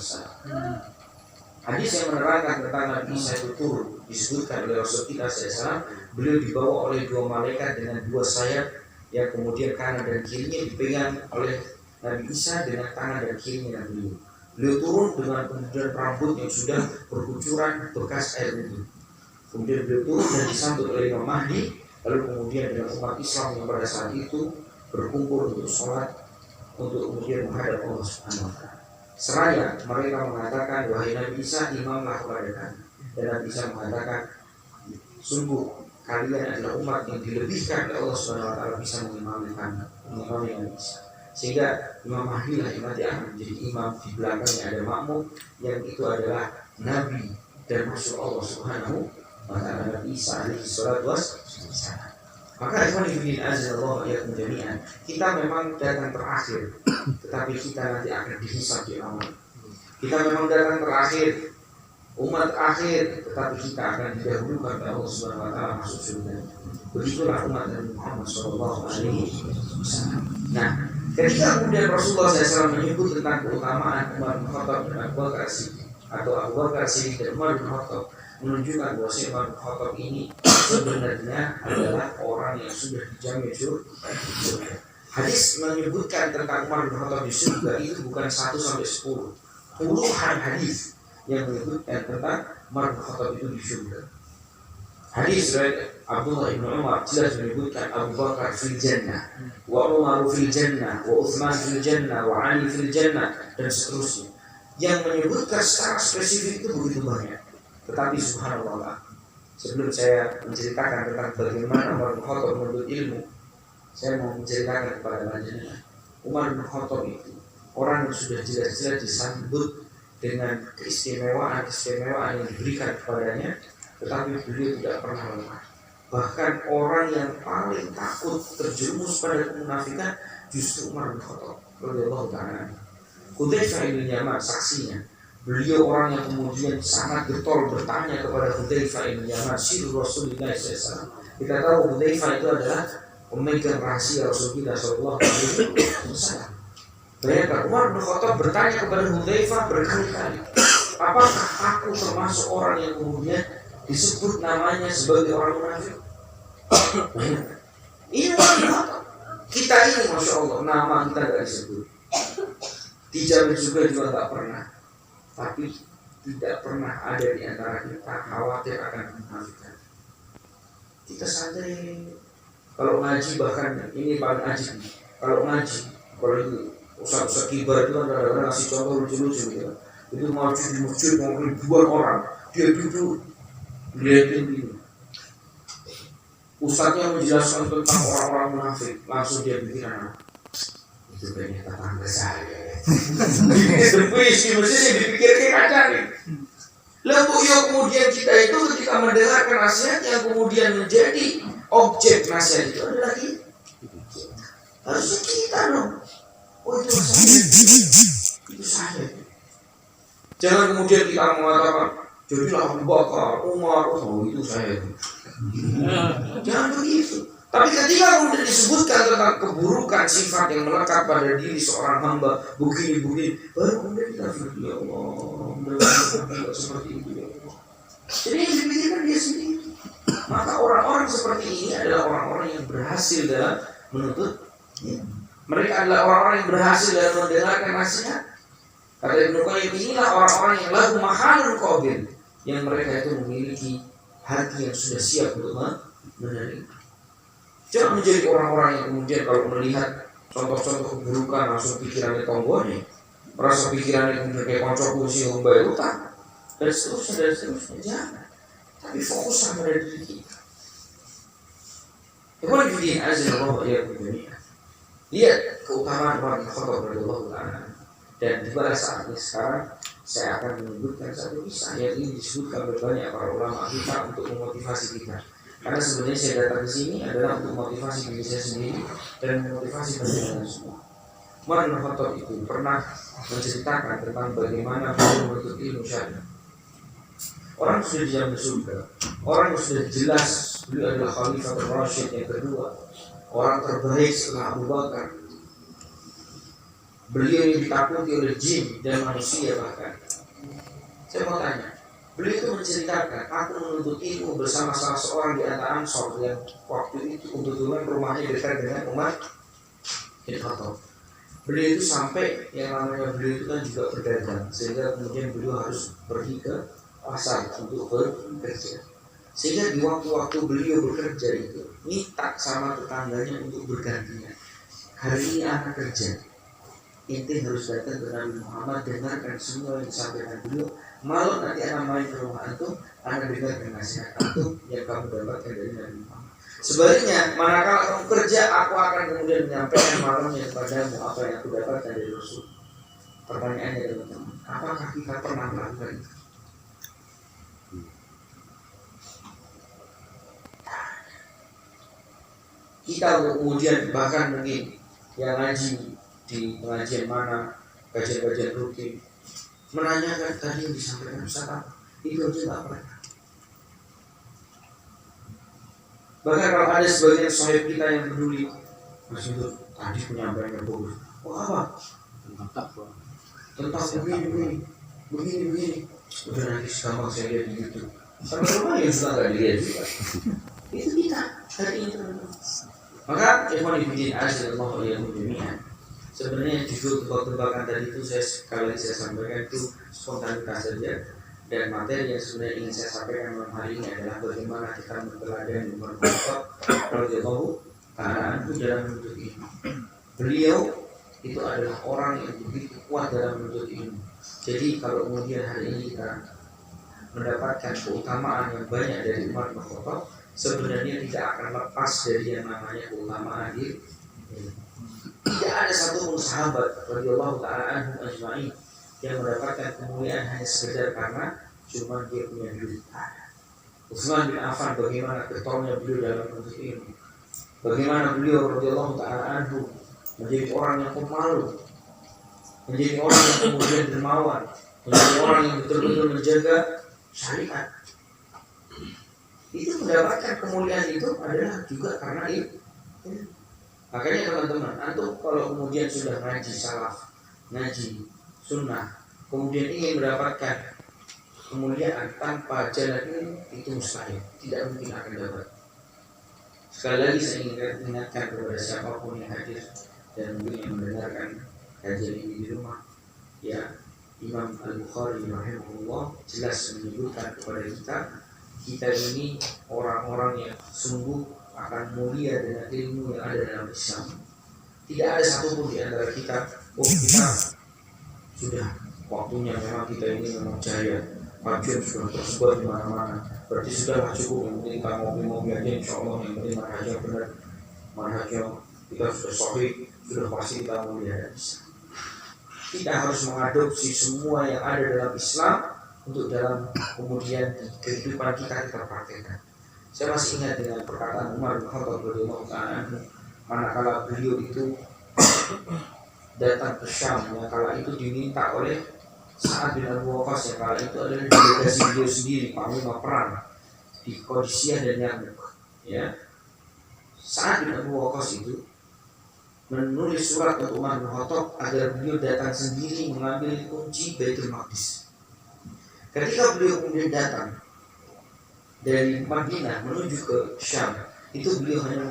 Speaker 3: Hadis yang menerangkan tentang Nabi Isa itu turun disebutkan oleh Rasul kita SAW. Beliau dibawa oleh dua malaikat dengan dua sayap yang kemudian kanan dan kirinya dipegang oleh Nabi Isa dengan tangan dan kirinya Nabi. Beliau turun dengan kemudian rambut yang sudah berkucuran bekas air wudhu. Kemudian beliau turun dan disambut oleh Imam Mahdi. Lalu kemudian dengan umat Islam yang pada saat itu berkumpul untuk sholat, untuk kemudian menghadap Allah Subhanahu wa Ta'ala. Seraya mereka mengatakan, wahai Nabi Isa, imamlah kepada kami. Dan Nabi Isa mengatakan, sungguh kalian adalah umat yang dilebihkan oleh Allah Subhanahu wa Ta'ala bisa mengimami kami, mengimami Nabi Isa. Sehingga Imam Mahdi lah yang nanti akan menjadi imam, di belakangnya ada makmum yang itu adalah Nabi dan Rasul Allah Subhanahu wa Ta'ala, Nabi Isa alaihi salatu wassalam. Maka ikhwan fillah azza ya jami'an, kita memang datang terakhir, tetapi kita nanti akan dihisab di awal. Kita memang datang terakhir, umat akhir, tetapi kita akan didahulukan oleh Allah Subhanahu wa Ta'ala masuk surga. Begitulah umat Nabi Muhammad sallallahu alaihi wasallam. Nah, ketika kemudian Rasulullah SAW menyebut tentang keutamaan Umar bin Khattab dan Abu Bakar As-Siddiq, atau Abu Bakar As-Siddiq dan Umar bin Khattab, menunjukkan bahwa Umar bin Khattab ini sebenarnya adalah orang yang sudah dijamin surga. Hadis menyebutkan tentang Umar bin Khattab di surga itu bukan 1 sampai 10, puluhan hadis yang menyebutkan tentang Umar bin Khattab itu di surga. Hadis dari Abdullah bin Umar jelas menyebutkan Abu Bakar fil jannah, wa Umar fil jannah, wa Uthman fil jannah, wa Ali fil jannah, dan seterusnya. Yang menyebutkan secara spesifik itu begitu banyak. Tetapi subhanallah, sebelum saya menceritakan tentang bagaimana Umar bin Khattab menuntut ilmu, saya mau menceritakan kepada panjenengan, Umar bin Khattab itu orang yang sudah jelas-jelas disambut dengan keistimewaan yang diberikan kepadanya, tetapi beliau tidak pernah lemah. Bahkan orang yang paling takut terjerumus pada kemunafikan justru Umar bin Khattab radhiyallahu ta'ala. Hudzaifah bin Yaman saksinya. Beliau orang yang kemudian sangat getol bertanya kepada Hudzaifah bin Yaman, sirru Rasulullah SAW. Kita tahu Hudzaifah itu adalah pemegang rahasia Rasulullah SAW. Bayangkan Umar bin Khattab bertanya kepada Hudzaifah berkali-kali, apakah aku termasuk orang yang kemudian disebut namanya sebagai orang munafik? Ini Umar bin Khattab. Kita ini Masya Allah nama kita tidak disebut, dijamin juga tak pernah. Tapi tidak pernah ada di antara kita khawatir akan kemunafikan. Kita santai. Kalau ngaji, bahkan ini paling ajib. Kalau ngaji, kalau itu ustaz-ustaz kibar itu kan kadang-kadang ngasih contoh lucu-lucu gitu. Itu maju di masjid mau ribuan orang, dia duduk lihatin ini. Ustaznya menjelaskan tentang orang-orang munafik, langsung dia pikiran, itu kayaknya tetangga saya. Itu puisi mestinya dipikirkan aja nih. Lalu kemudian kita itu ketika mendengarkan nasihat yang kemudian menjadi objek nasihat itu adalah kita. Harusnya kita dong. Oh itu saya. Itu saya. Jangan kemudian kita mengatakan jadilah Abu Bakar, Umar, oh itu saya. Jangan begitu. Tapi ketika kemudian disebutkan tentang keburukan sifat yang melekat pada diri seorang hamba begini, baru kemudian kita berkata, ya Allah, seperti itu ya Allah. Jadi yang dipikirkan dia sendiri. Maka orang-orang seperti ini adalah orang-orang yang berhasil dalam menuntut. Mereka adalah orang-orang yang berhasil dalam mendengarkan nasihat. Kata Ibnu Qayyim, inilah orang-orang yang lahu mahalun qabil, yang mereka itu memiliki hati yang sudah siap untuk menerima. Jangan menjadi orang-orang yang kemudian kalau melihat contoh-contoh keburukan langsung pikirannya tonggone, merasa pikirannya kemudian kayak kocok kursi membayar utang dan seterusnya. Jangan. Tapi fokus sama pada diri kita. Ikhwan fillah azza wa jalla. Lihat keutamaan Umar bin Khattab radhiyallahu ta'ala. Dan di pada saat ini sekarang saya akan menyebutkan satu kisah yang ini disebutkan oleh banyak para ulama kita untuk memotivasi kita. Karena sebenarnya saya datang ke sini adalah untuk memotivasi diri saya sendiri dan memotivasi teman-teman semua. Umar bin Khattab itu pernah menceritakan tentang bagaimana beliau menuntut ilmu syariah. Orang sudah dijamin surga, orang sudah jelas beliau adalah Khalifah Rasyid yang kedua, orang terbaik setelah Abu Bakar. Beliau yang ditakuti oleh jin dan manusia bahkan. Saya mau tanya, beliau itu menceritakan, aku menuntut ilmu bersama salah seorang di antara Ansor yang waktu itu kebetulan rumahnya dekat dengan Umar bin Khattab. Beliau itu sampai yang namanya beliau itu kan juga berdagang, sehingga kemudian beliau harus pergi ke pasar untuk bekerja. Sehingga di waktu-waktu beliau bekerja itu minta sama tetangganya untuk bergantian. Hari ini anak kerja, inti harus datang ke Nabi Muhammad, dengarkan semua yang disampaikan beliau. Malam nanti anak main ke rumah antum, anak dengarkan nasihat antum yang kamu dapatkan dari Nabi Muhammad. Sebaliknya, manakala kamu kerja, aku akan kemudian menyampaikan malamnya kepadamu apa yang aku dapatkan dari Rasul. Pertanyaannya teman-teman, apakah kita pernah melakukan itu? Kita kemudian bahkan mungkin yang ngaji di pengajian mana, kajian-kajian rutin, menanyakan tadi yang disampaikan Ustaz apa? Itu aja nggak pernah. Bahkan kalau ada sebagian sahib kita yang peduli, Mas itu tadi penyampaian yang bagus. Oh apa? Tentang begini. Udah nanti gampang saya lihat di YouTube. Sampai rumah yang suka nggak dilihat juga. Itu kita hari ini teman-teman. Maka ikhwan fillah azza wa jalla, sebenarnya judul tebak-tebakan tadi itu saya sekali lagi saya sampaikan itu spontanitas saja. Dan materi yang sebenarnya ingin saya sampaikan malam hari ini adalah bagaimana kita meneladani Umar bin Khattab radhiyallahu ta'ala anhu dalam menuntut ilmu. Beliau itu adalah orang yang begitu kuat dalam menuntut ilmu. Jadi kalau kemudian hari ini kita mendapatkan keutamaan yang banyak dari Umar bin Khattab, sebenarnya tidak akan lepas dari yang namanya keutamaan ilmu. Tidak ada satupun sahabat radhiyallahu ta'ala anhu ajma'in yang mendapatkan kemuliaan hanya sekedar karena cuma dia punya duit. Utsman bin Affan bagaimana getolnya beliau dalam menuntut ilmu. Bagaimana beliau radhiyallahu ta'ala anhu menjadi orang yang pemalu, menjadi orang yang kemudian dermawan, menjadi orang yang betul-betul menjaga syariat. Itu mendapatkan kemuliaan itu adalah juga karena itu. Makanya teman-teman, antum kalau kemudian sudah ngaji salaf, ngaji sunnah, kemudian ingin mendapatkan kemuliaan tanpa jalan ilmu, itu mustahil, tidak mungkin akan dapat. Sekali lagi saya ingin ingatkan kepada siapapun yang hadir dan mungkin yang mendengarkan kajian ini di rumah, ya, Imam Al-Bukhari rahimahullah jelas menyebutkan kepada kita ini orang-orang yang sungguh akan mulia dengan ilmu yang ada dalam Islam. Tidak ada satupun di antara kita, kita sudah waktunya memang kita ini memang jaya, kajian sudah tersebar di mana-mana, berarti sudahlah cukup, yang penting kita ngopi-ngopi aja, insya Allah yang penting manhajnya benar, manhajnya kita sudah sahih, sudah pasti kita mulia dan bisa. Kita harus mengadopsi semua yang ada dalam Islam untuk dalam kemudian kehidupan kita praktekkan. Saya masih ingat dengan perkataan Umar bin Khattab radhiyallahu ta'ala anhu, manakala beliau itu datang ke Syam, yang kala itu diminta oleh Sa'ad bin Abi Waqqas, yang kala itu adalah delegasi beliau sendiri, panglima perang di Qadisiyah dan Yarmuk. Ya, Sa'ad bin Abi Waqqas itu menulis surat untuk Umar bin Khattab agar beliau datang sendiri mengambil kunci Baitul Maqdis. Ketika beliau kemudian datang dari Madinah menuju ke Syam, itu beliau hanya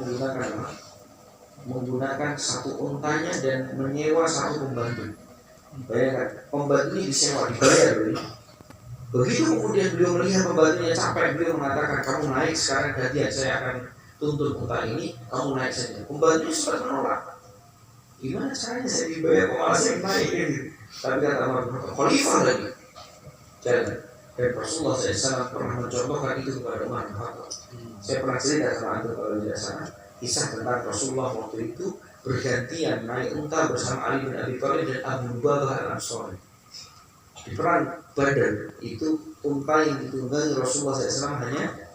Speaker 3: menggunakan satu untanya dan menyewa satu pembantu. Bayangkan, pembantu ini disewa, dibayar loh. Begitu kemudian beliau melihat pembantunya capek, beliau mengatakan, kamu naik sekarang gantian, saya akan tuntut unta ini, kamu naik saja. Pembantunya sempat menolak. Gimana caranya saya dibayar, kok malah saya naik ini? Tapi kata Umar bin Khattab, khalifah lagi. Jangan. Dan Rasulullah SAW pernah mencontohkan itu kepada Umar bin Khattab. Saya pernah cerita sama antum kalau tidak salah, kisah tentang Rasulullah waktu itu bergantian naik unta bersama Ali bin Abi Thalib dan Abu Bakar Al-Ansari. Di perang Badar itu unta yang ditunggangi Rasulullah SAW hanya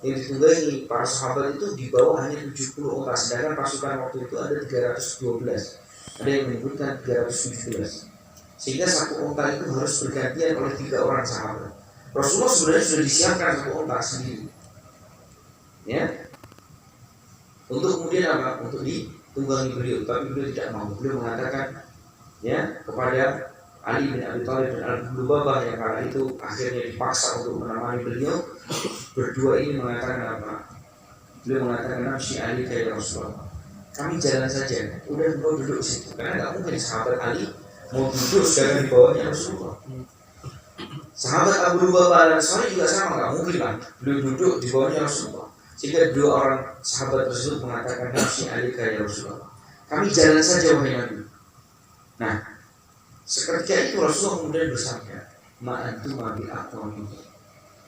Speaker 3: yang ditunggangi para sahabat itu di bawah hanya 70 unta, sedangkan pasukan waktu itu ada 312. Ada yang menyebutkan 317. Sehingga satu unta itu harus bergantian oleh 3 orang sahabat. Rasulullah sebenarnya sudah disiapkan satu unta sendiri, ya, untuk kemudian apa? Untuk ditunggangi beliau, tapi beliau tidak mau. Beliau mengatakan, ya, kepada Ali bin Abi Thalib dan Abu Bakar yang kala itu akhirnya dipaksa untuk menemani beliau. Berdua ini mengatakan apa? Beliau mengatakan, "Nafsi Ali kayak Rasulullah. Kami jalan saja. Udah engkau duduk situ." Karena nggak mungkin sahabat Ali mau duduk sedangkan di bawahnya Rasulullah. Sahabat Abu Bakar Al-Ansari juga sama, nggak mungkin lah beliau duduk di bawahnya Rasulullah. Sehingga 2 orang sahabat tersebut mengatakan, "Nafsi Ali kayak Rasulullah. Kami jalan saja wahai Nabi." Nah, seketika itu Rasulullah kemudian bersabda, "Ma'antuma bi aqwami."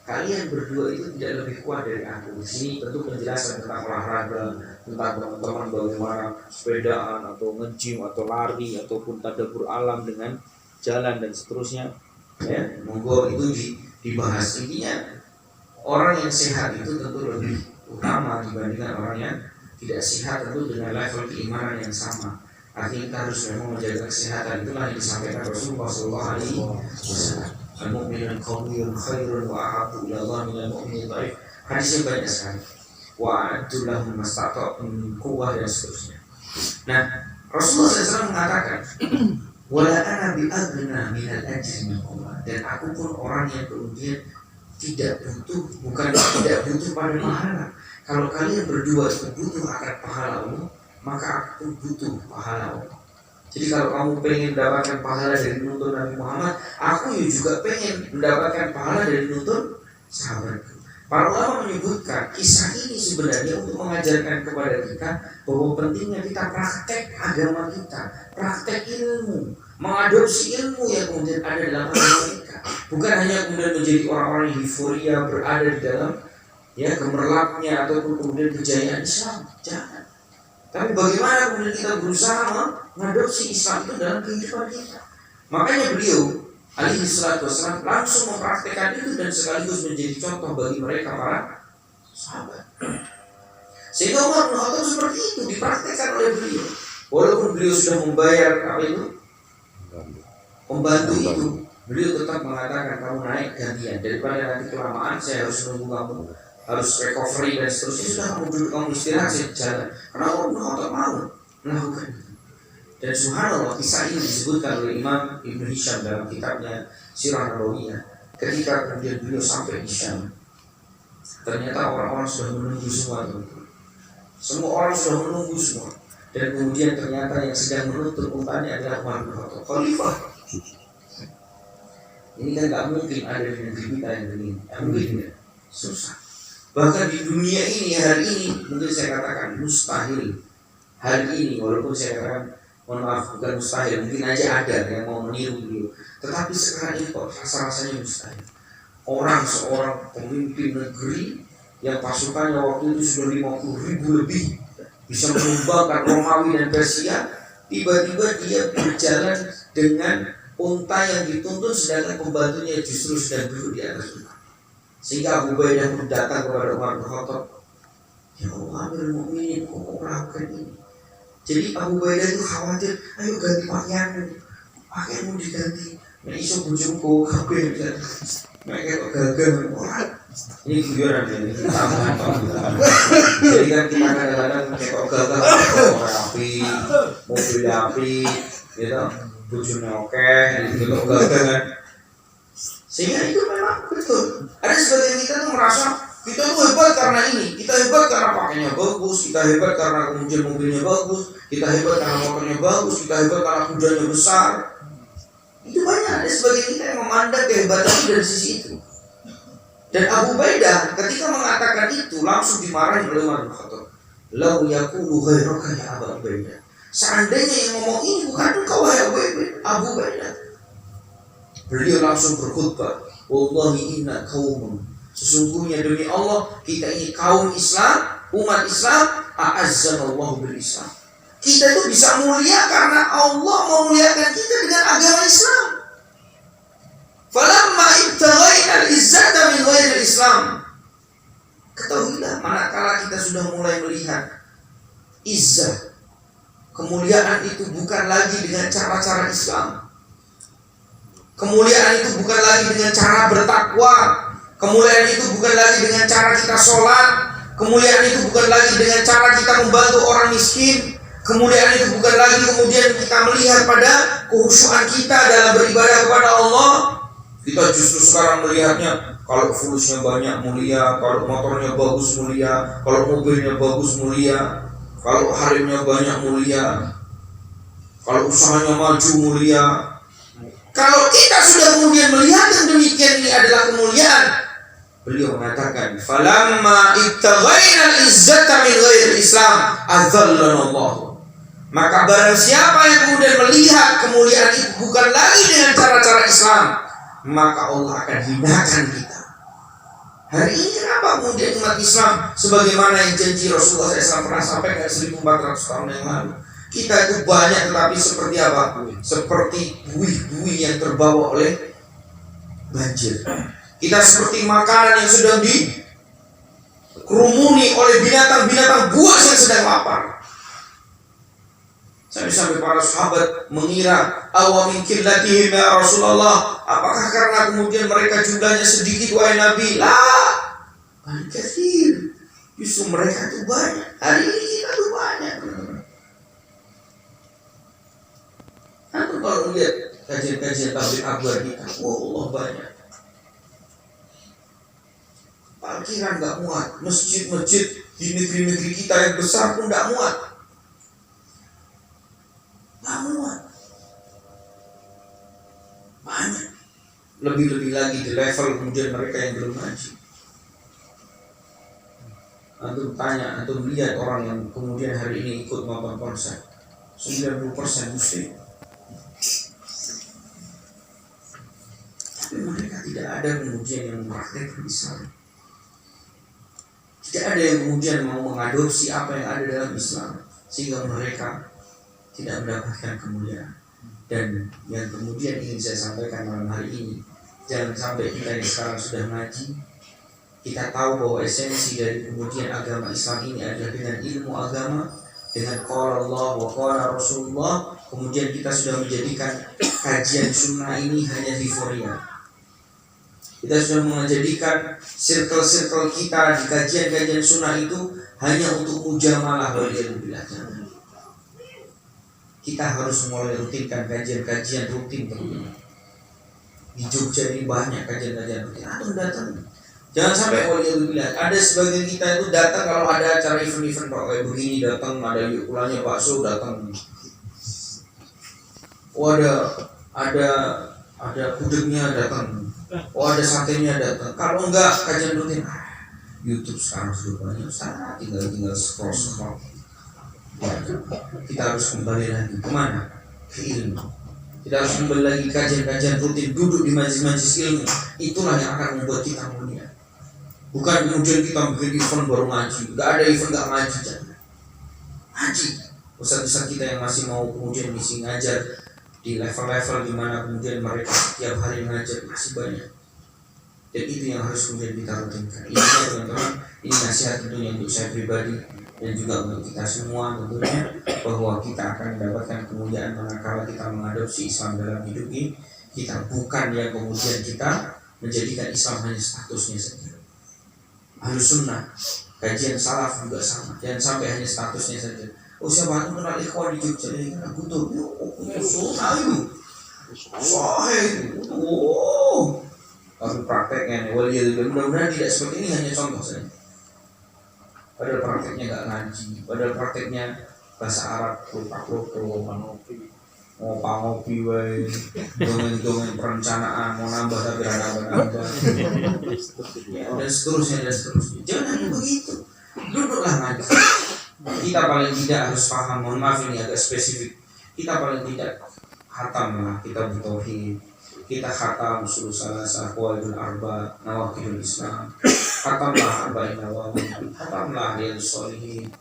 Speaker 3: Kalian berdua itu tidak lebih kuat dari aku. Di sini tentu penjelasan tentang olahraga, tentang teman-teman bagaimana sepedaan atau nge-gym atau lari ataupun tadabbur alam dengan jalan dan seterusnya. Ya, monggo itu dibahas. Intinya orang yang sehat itu tentu lebih utama dibandingkan orang yang tidak sehat, tentu dengan level keimanan yang sama. Artinya kita harus memang menjaga kesehatan. Itulah yang disampaikan Rasulullah SAW. Al-mu'minun qawiyun khairun wa ahabbu ila Allah minal mu'min dhaif. Hadisnya banyak sekali. Wa a'addu lahum mastata'tum min quwwah dan seterusnya. Nah, Rasulullah SAW mengatakan, "Wala ana bi aghna minal ajri min Allah." Dan aku pun orang yang kemudian tidak butuh pada pahala. Kalau kalian berdua itu butuh akan pahala Allah, maka aku butuh pahala Allah. Jadi kalau kamu pengen mendapatkan pahala dari menuntun Nabi Muhammad, aku juga pengen mendapatkan pahala dari menuntun sahabatku. Para ulama menyebutkan kisah ini sebenarnya untuk mengajarkan kepada kita bahwa pentingnya kita praktek agama kita, praktek ilmu, mengadopsi ilmu yang kemudian ada dalam agama kita. Bukan hanya kemudian menjadi orang-orang yang euforia berada di dalam gemerlapnya ataupun kemudian kejayaan Islam. Jangan. Tapi bagaimana kemudian kita berusaha mengadopsi Islam itu dalam kehidupan kita. Makanya beliau alaihi salatu wassalam langsung mempraktekkan itu dan sekaligus menjadi contoh bagi mereka para sahabat. Sehingga Umar bin Khattab seperti itu dipraktekkan oleh beliau. Walaupun beliau sudah membayar pembantu itu, beliau tetap mengatakan kamu naik gantian daripada nanti kelamaan saya harus nunggu kamu, harus recovery dan seterusnya. Sudah kamu duduk, kamu istirahat, saya jalan. Karena Umar bin Khattab mau melakukan itu. Dan subhanallah kisah ini disebutkan oleh Imam Ibnu Hisham dalam kitabnya Sirah Nabawiyah. Ketika kemudian beliau sampai di Syam, ternyata orang-orang sudah menunggu semua teman-teman. Semua orang sudah menunggu semua. Dan kemudian ternyata yang sedang menuntut untanya adalah Umar bin Khattab, Khalifah. Ini kan gak mungkin ada di negeri kita yang begini. Mungkin ya, susah. Bahkan di dunia ini hari ini mungkin saya katakan mustahil. Hari ini walaupun saya katakan mohon maaf bukan mustahil, mungkin aja ada yang mau meniru beliau. Tetapi sekarang ini kok rasa-rasanya mustahil. Seorang pemimpin negeri yang pasukannya waktu itu sudah 50.000 lebih, bisa menumbangkan Romawi dan Persia, tiba-tiba dia berjalan dengan unta yang dituntun sedangkan pembantunya justru sedang duduk di atas unta. Sehingga Abu Ubaidah pun datang kepada Umar bin Khattab, ya Allah, Amirul Mukminin, kok melakukan ini? Jadi Abu Ubaidah itu khawatir, ayo ganti pakaianmu diganti. Nah iso bojoku kabeh kan. Mereka kok gagal orang. Ini guyonan ya, ini tambahan. Jadi kan kita kadang-kadang kok gagal orang api, mobil api, gitu, bojone oke, gitu kok gagal kan. Sehingga itu memang betul. Ada sebagian kita tuh merasa kita tuh hebat karena ini, kita hebat karena pakainya bagus, kita hebat karena kemudian mobilnya bagus, kita hebat karena motornya bagus, kita hebat karena kudanya besar. Itu banyak, ada sebagian kita yang memandang kehebatan dari sisi itu. Dan Abu Ubaidah ketika mengatakan itu langsung dimarahi oleh Umar bin Khattab. Lau yaqulu ghairaka ya Abu Ubaidah. Seandainya yang ngomong ini bukan engkau wahai Abu Ubaidah. Beliau langsung berkhutbah, wallahi inna qaumun, sesungguhnya demi Allah kita ini kaum Islam, umat Islam, a'azzanallahu bil Islam. Kita itu bisa mulia karena Allah memuliakan kita dengan agama Islam. Falamma ibtaghaina al-izzata min ghairil Islam. Ketahuilah manakala kita sudah mulai melihat izzah, kemuliaan itu bukan lagi dengan cara-cara Islam. Kemuliaan itu bukan lagi dengan cara bertakwa. Kemuliaan itu bukan lagi dengan cara kita sholat. Kemuliaan itu bukan lagi dengan cara kita membantu orang miskin. Kemuliaan itu bukan lagi kemudian kita melihat pada kehusuan kita dalam beribadah kepada Allah. Kita justru sekarang melihatnya kalau fulusnya banyak mulia, kalau motornya bagus mulia, kalau mobilnya bagus mulia, kalau harimnya banyak mulia, kalau usahanya maju mulia. Kalau kita sudah kemudian melihat yang demikian ini adalah kemuliaan, beliau mengatakan, "Falamma ibtaghaina al-izzata min ghairi Islam, adzallana Allah." Maka barang siapa yang kemudian melihat kemuliaan itu bukan lagi dengan cara-cara Islam, maka Allah akan hinakan kita. Hari ini kenapa kemudian umat Islam sebagaimana yang janji Rasulullah SAW pernah sampaikan 1400 tahun yang lalu, kita itu banyak tetapi seperti apa? Seperti buih-buih yang terbawa oleh banjir. Kita seperti makanan yang sedang dikerumuni oleh binatang-binatang buas yang sedang lapar. Sampai para sahabat mengira, awamin killatihim ya Rasulullah, apakah karena kemudian mereka jumlahnya sedikit wahai Nabi? Lah, banyak kecil. Justru mereka itu banyak. Hari ini kita itu banyak. Nanti kalau lihat kajian-kajian tabligh akbar kita, Allah banyak. Parkiran nggak muat, masjid-masjid di negeri-negeri kita yang besar pun nggak muat. Nggak muat. lebih-lebih lagi di level kemudian mereka yang belum ngaji. Antum tanya, antum lihat orang yang kemudian hari ini ikut nonton konser, 90% muslim, tapi mereka tidak ada kemudian yang mempraktekkan Islam. Tidak ada yang kemudian mau mengadopsi apa yang ada dalam Islam, sehingga mereka tidak mendapatkan kemuliaan. Dan yang kemudian ingin saya sampaikan malam hari ini, jangan sampai kita yang sekarang sudah ngaji, kita tahu bahwa esensi dari kemudian agama Islam ini adalah dengan ilmu agama, dengan qala Allah wa qala Rasulullah, kemudian kita sudah menjadikan kajian sunnah ini hanya euforia. Kita sudah menjadikan circle-circle kita di kajian-kajian sunnah itu hanya untuk mujamalah waliyadzubillah. Kita harus mulai rutinkan kajian-kajian rutin tentunya. Di Jogja ini banyak kajian-kajian rutin. Antum datang. Jangan sampai waliyadzubillah ada sebagian kita itu datang kalau ada acara event-event kayak begini, datang ada ulangnya bakso datang. Oh ada kudengnya datang. Oh ada satenya datang. Kalau enggak kajian rutin, YouTube sekarang sudah banyak, tinggal scroll. Kita harus kembali lagi kemana? Ke ilmu. Kita harus kembali lagi kajian-kajian rutin, duduk di majelis-majelis ilmu. Itulah yang akan membuat kita mulia. Bukan kemudian kita bikin event baru ngaji. Gak ada event gak ngaji, jangan. Ngaji. Ustaz-ustaz kita yang masih mau kemudian misi ngajar di level-level di mana kemudian mereka setiap hari ngajar masih banyak. Dan itu yang harus kemudian kita rutinkan. Ini teman-teman, ini nasihat tentunya untuk saya pribadi dan juga untuk kita semua tentunya, bahwa kita akan mendapatkan kemuliaan manakala kita mengadopsi Islam dalam hidup ini. Kita bukan yang kemudian kita menjadikan Islam hanya statusnya saja. Ahlus sunnah, kajian salaf juga sama, jangan sampai hanya statusnya saja. Oh siapa itu kenal ikhwan di Jogja ini kan butuh, sunnah itu, sahih itu, tapi prakteknya mudah-mudahan tidak seperti ini, hanya contoh saja. Padahal prakteknya nggak ngaji, padahal prakteknya bahasa Arab, ngopi, dongeng perencanaan, mau nambah tapi nambah, dan seterusnya. Jangan hanya begitu, duduklah ngaji. Kita paling tidak harus paham, mohon maaf ini agak spesifik. Kita paling tidak khatamlah kitab tauhid, kita khatam usul salasah, qawaidul arba, nawaqidul Islam, khatamlah arba'in nawawi, khatamlah riyadhus shalihin.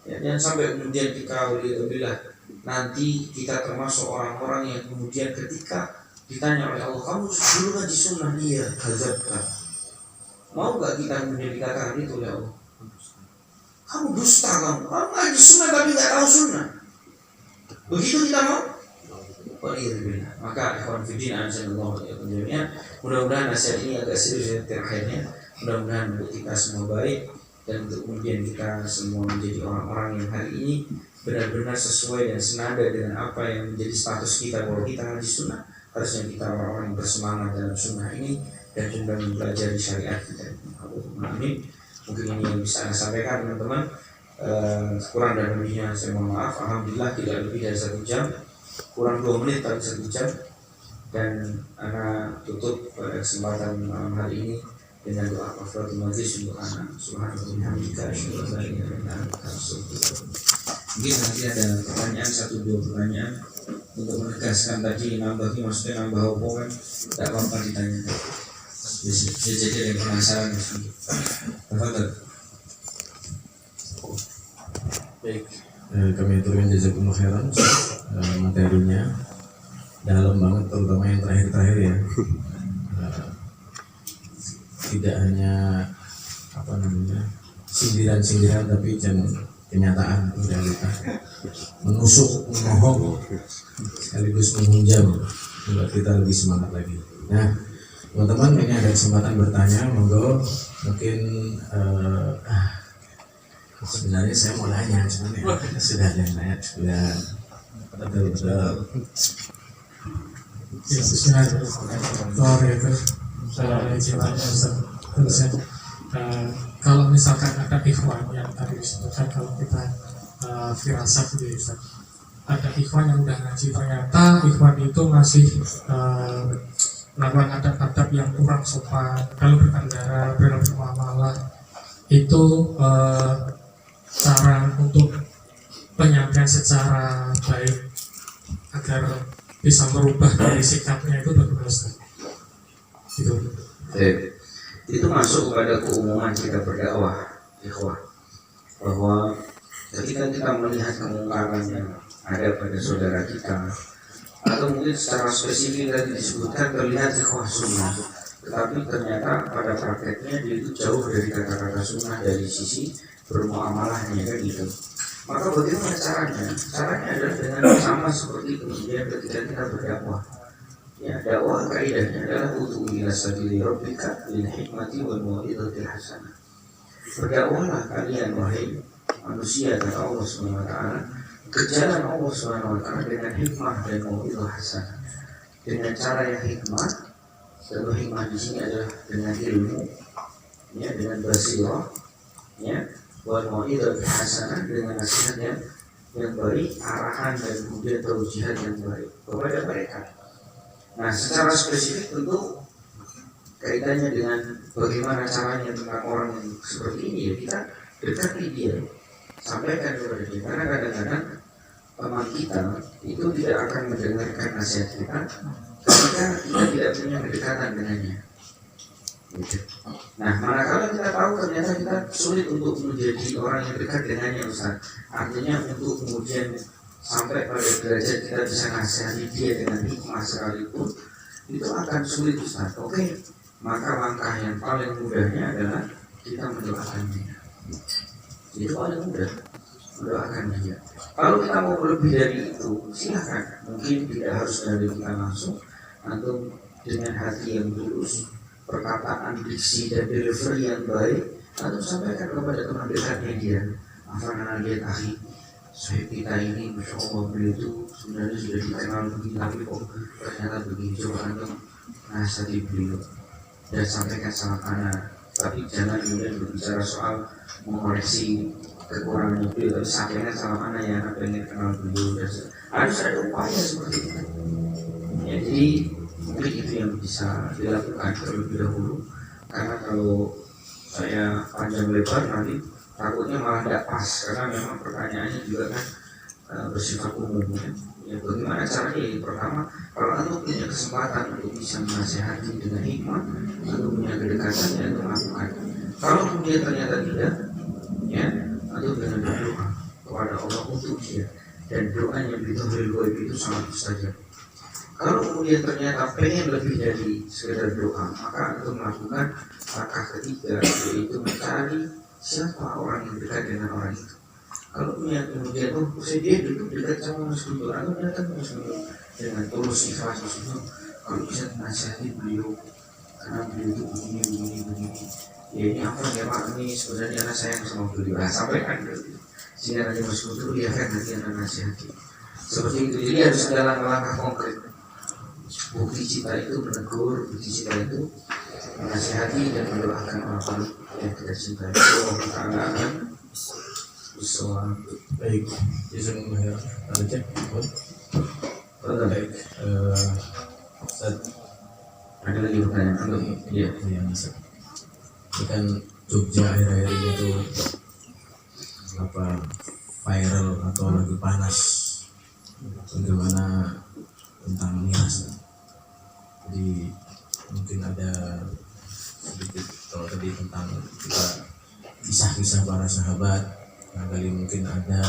Speaker 3: Ya, jangan sampai kemudian kita waliyadzubillah nanti kita termasuk orang-orang yang kemudian ketika ditanya oleh Allah, kamu dulu ngaji sunnah? Iya, kadzabta. Mau gak kita kemudian dikatakan itu oleh Allah? Kamu dusta, kamu ngaji sunnah tapi gak tahu sunnah. Begitu kita mau? Waliyadzubillah. Maka ikhwan fillah azanallahu wa iyyakum, mudah-mudahan nasihat ini agak serius terakhirnya. Mudah-mudahan untuk kita semua baik, dan untuk kemudian kita semua menjadi orang-orang yang hari ini benar-benar sesuai dan senada dengan apa yang menjadi status kita, bahwa kita ngaji sunnah. Harusnya kita orang-orang yang bersemangat dalam sunnah ini dan juga mempelajari syariat kita. Amin. Mungkin ini yang bisa saya sampaikan teman-teman. Kurang dan lebihnya saya mohon maaf. Alhamdulillah tidak lebih dari 1 jam, kurang 2 menit tapi 1 jam. Dan anak tutup pada kesempatan malam hari ini dengan doa kafaratul majlis untuk anak. Subhanallah. Mungkin nanti ada pertanyaan, 1-2 pertanyaan untuk menegaskan tadi, nambahnya maksudnya nambah apa kan, tidak apa-apa ditanya. Bisa jadi ada yang penasaran. Tafadhol.
Speaker 1: Baik, kami aturkan jazakumullah khairan. Materinya dalam banget, terutama yang terakhir-terakhir ya. Tidak hanya sindiran-sindiran, tapi kenyataan, realita, menusuk, memohon, sekaligus menghunjam membuat kita lebih semangat lagi. Nah, teman-teman, ini ada kesempatan bertanya, monggo. Mungkin sebenarnya saya mau nanya, cuman ya sudah ada yang nanya, sudah betul.
Speaker 4: Ya, Assalamualaikum. Kalau misalkan ada ikhwan yang tadi disebutkan, kalau kita firasat gitu ya Ustaz, ada ikhwan yang udah ngaji, ternyata ikhwan itu masih melakukan sikap yang kurang sopan kalau berkendara, bermuamalah, itu cara untuk penyampaian secara baik agar bisa merubah dari sikapnya itu bagaimana Ustaz? Gitu.
Speaker 3: Itu masuk kepada keumuman kita berdakwah, ikhwah, bahwa ketika kita melihat kemungkaran yang ada pada saudara kita, atau mungkin secara spesifik tadi disebutkan terlihat ikhwah sunnah, tetapi ternyata pada prakteknya dia itu jauh dari kata-kata sunnah dari sisi bermuamalahnya kan gitu. Maka bagaimana caranya? Caranya adalah dengan sama seperti kemudian ketika kita berdakwah. Ya, dakwah kaidahnya adalah ud'u ila sabili rabbika bil hikmati wal mau'izatil hasanah. Berdakwahlah kalian wahai manusia kata Allah Subhanahu wa taala ke jalan Allah Subhanahu wa taala dengan hikmah dan mau'izah hasanah. Dengan cara yang hikmah, dan hikmah di sini adalah dengan ilmu, ya, dengan basirah, ya, wal mau'izah hasanah, dengan nasihat yang baik, arahan dan kemudian taujihan yang baik kepada mereka. Nah, secara spesifik tentu kaitannya dengan bagaimana caranya tentang orang yang seperti ini, ya kita dekati dia, sampaikan kepada dia. Karena kadang-kadang teman kita itu tidak akan mendengarkan nasihat kita ketika kita tidak punya kedekatan dengannya. Gitu. Nah, manakala kita tahu ternyata kita sulit untuk menjadi orang yang dekat dengannya, Ustaz. Artinya untuk kemudian sampai pada derajat kita bisa nasihati dia dengan hikmah sekalipun, itu akan sulit, Ustaz. Oke, maka langkah yang paling mudahnya adalah kita mendoakan dia. Itu paling mudah, mendoakan dia. Kalau kita mau lebih dari itu, silakan. Mungkin tidak harus dari kita langsung, atau dengan hati yang tulus, perkataan, diksi dan delivery yang baik, atau sampaikan kepada teman dekatnya dia. Afana lihat akhi, saya kita ini Masya Allah beliau itu sebenarnya sudah dikenal begini, tapi kok ternyata begini. Coba antum nasihati beliau dan sampaikan sama anak, tapi jangan kemudian berbicara soal mengoreksi kekurangan beliau, tapi sampaikan sama anak yang anak pengen kenal beliau. Dan harus ada upaya seperti itu. Ya, jadi mungkin itu yang bisa dilakukan terlebih dahulu, karena kalau saya panjang lebar nanti takutnya malah tidak pas, karena memang pertanyaannya juga kan bersifat umum ya. Ya, bagaimana caranya? Yang pertama, kalau anda punya kesempatan untuk bisa menasihati dengan hikmah, atau punya kedekatan, ya anda lakukan. Kalau kemudian ternyata tidak, ya, atau dengan berdoa kepada Allah untuk dia, dan doanya bidhahil ghaib itu sangat mustajab. Kalau kemudian ternyata pengen lebih dari sekedar doa, maka anda melakukan langkah ketiga, yaitu mencari siapa orang yang dekat dengan orang itu. Kalau punya kemudian, dia dulu dekat sama Mas Guntur, atau datang Mas Guntur dengan tulus ikhlas, Mas Guntur, kalau bisa nasihati beliau, karena beliau itu begini. Ya ini apa ya Pak, ini sebenarnya anak sayang sama beliau. Nah, sampaikan beliau, sehingga nanti Mas Guntur dia kan nanti anak nasihati. Seperti itu, jadi harus ada langkah-langkah konkret. Bukti cinta itu menegur, bukti cinta itu menasihati dan mendoakan orang yang kita cintai. Allah Ta'ala akan bersoal.
Speaker 1: Baik, jazakumullah khairan. Baik, Ustaz,
Speaker 3: ada lagi pertanyaan?
Speaker 1: Iya, bisa. Ini kan Jogja akhir-akhir ini tuh viral atau lagi panas. Bagaimana tentang miras? Jadi mungkin ada sedikit kalau tadi tentang kisah-kisah para sahabat, kali mungkin ada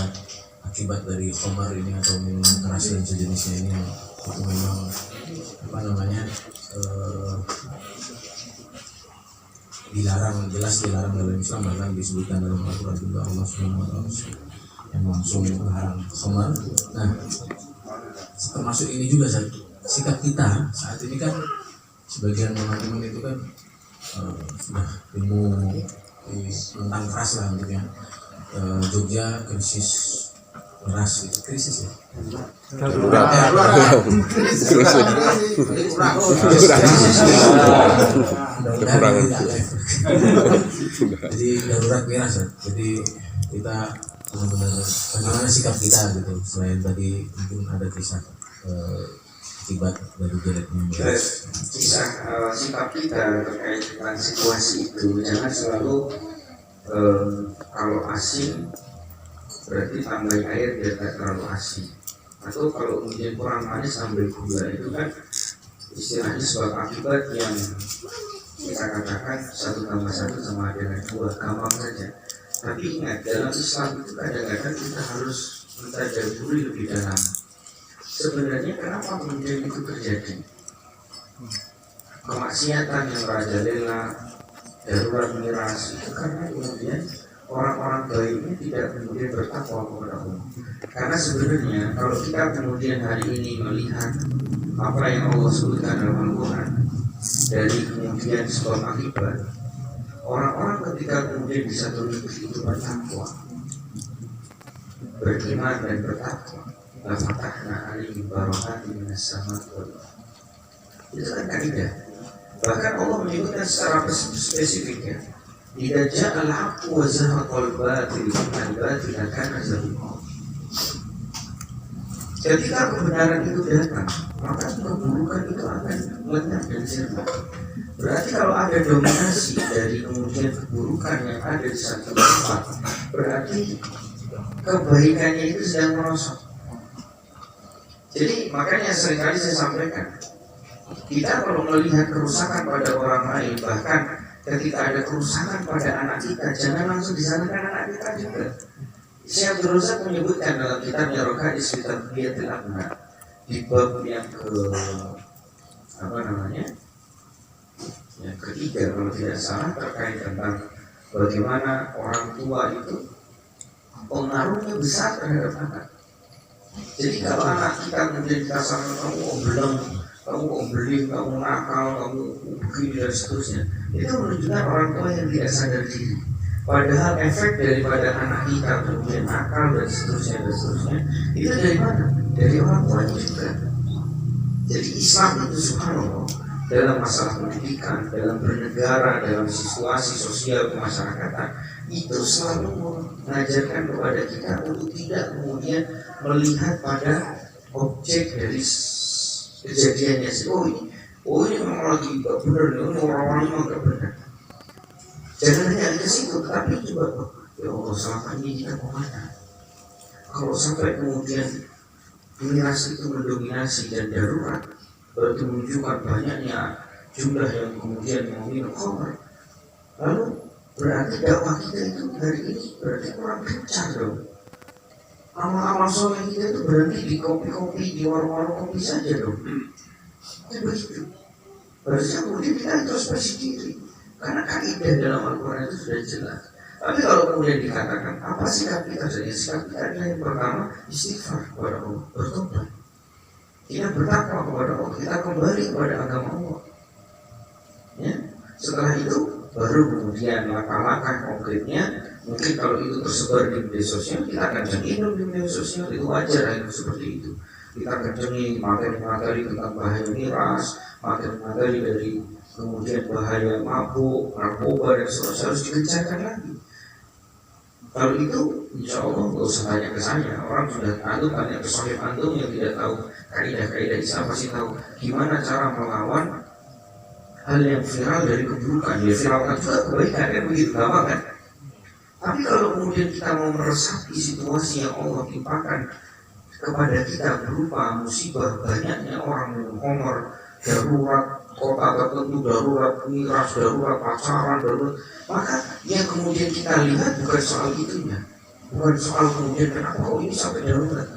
Speaker 1: akibat dari khamar ini atau minuman keras dan sejenisnya ini yang itu memang dilarang, jelas dilarang dalam Islam, bahkan disebutkan dalam Al-Quran juga Allah SWT yang langsung melarang khamar. Nah, termasuk ini juga sikap kita saat ini kan sebagian teman-teman itu kan sudah ilmu tentang keras lah gitu ya. Jogja krisis beras gitu, krisis ya. Jadi darurat miras ya. Jadi kita benar-benar bagaimana sikap kita gitu. Selain tadi mungkin ada kisah akibat dari jeleknya
Speaker 3: Terus kisah sikap kita terkait dengan situasi itu jangan selalu kalau asin berarti tambahin air biar tidak terlalu asin, atau kalau kemudian kurang manis tambah gula. Itu kan istilahnya sebab akibat yang kita katakan 1+1 sama dengan 2, gampang saja. Tapi ingat, dalam Islam itu kadang-kadang kita harus mentadaburi lebih dalam. Sebenarnya kenapa kemudian itu terjadi? Kemaksiatan yang merajalela, darurat miras, itu karena kemudian orang-orang baik ini tidak kemudian bertakwa kepada Allah. Karena sebenarnya kalau kita kemudian hari ini melihat apa yang Allah sebutkan dalam Al-Quran dari kemudian sebab akibat, orang-orang ketika kemudian bisa terlibat itu bertakwa, beriman dan bertakwa, la fatahna alaihim barakatin minas samaa'i wal ardh. Itu kan kaidah. Bahkan Allah menyebutkan secara spesifik ya, idza ja'al haqqu wa zahaqal batil innal batila kana zahuqa. Ketika kebenaran itu datang, maka keburukan itu akan lenyap dan sirna. Berarti kalau ada dominasi dari kemudian keburukan yang ada di satu tempat, berarti kebaikannya itu sedang merosot. Jadi makanya seringkali saya sampaikan, kita kalau melihat kerusakan pada orang lain, bahkan ketika ada kerusakan pada anak kita, jangan langsung disalahkan anak kita juga. Syekh Abdul Razak menyebutkan dalam kitabnya Raqa'is fi Tarbiyatil Abna di bab yang yang ketiga kalau tidak salah, terkait tentang bagaimana orang tua itu pengaruhnya besar terhadap anak. Jadi kalau anak kita kemudian dikasarkan, kamu ombeleng, kamu ombelin, kamu nakal, kamu begini dan seterusnya, itu menunjukkan orang tua yang tidak sadar diri. Padahal efek daripada anak kita kemudian nakal dan seterusnya itu dari mana? Dari orang tuanya juga. Jadi Islam itu subhanallah dalam masalah pendidikan, dalam bernegara, dalam situasi sosial kemasyarakatan itu selalu mengajarkan kepada kita untuk tidak kemudian melihat pada objek dari kejadiannya. Oh ini memang lagi gak benar, ini orang-orang memang gak benar. Jangan hanya ke situ, tapi coba, ya Allah selama ini kita kemana? Kalau sampai kemudian miras itu mendominasi dan darurat, berarti menunjukkan banyaknya jumlah yang kemudian meminum khamr. Lalu berarti dakwah kita itu hari ini berarti kurang gencar dong. Amal-amal soleh kita itu berhenti di kopi-kopi, di warung-warung kopi saja dong. Itu begitu. Harusnya kemudian kita introspeksi diri. Karena kaidah dalam Al-Quran itu sudah jelas. Tapi kalau kemudian dikatakan apa sikap kita saja, sikap kita adalah yang pertama istighfar kepada Allah, bertobat. Kita bertakwa kepada Allah, kita kembali kepada agama Allah. Ya. Setelah itu baru kemudian langkah-langkah konkretnya. Mungkin kalau itu tersebar di media sosial, kita akan minum di media sosial, itu wajar itu seperti itu. Kita kencengin materi-materi tentang bahaya miras, materi-materi dari kemudian bahaya mabuk, narkoba dan seterusnya harus digencarkan lagi. Kalau itu, insya Allah nggak usah tanya ke saya. Orang sudah antum tanya ke sahib antum yang tidak tahu kaidah-kaidah Islam, pasti tahu gimana cara melawan hal yang viral dari keburukan. Ya viralkan juga kebaikan kan begitu, gampang kan? Tapi kalau kemudian kita mau meresapi situasi yang Allah timpakan kepada kita berupa musibah, banyaknya orang minum khamr, darurat kota tertentu, darurat miras, darurat pacaran, darurat, maka yang kemudian kita lihat bukan soal itunya, bukan soal kemudian kenapa kok ini sampai darurat,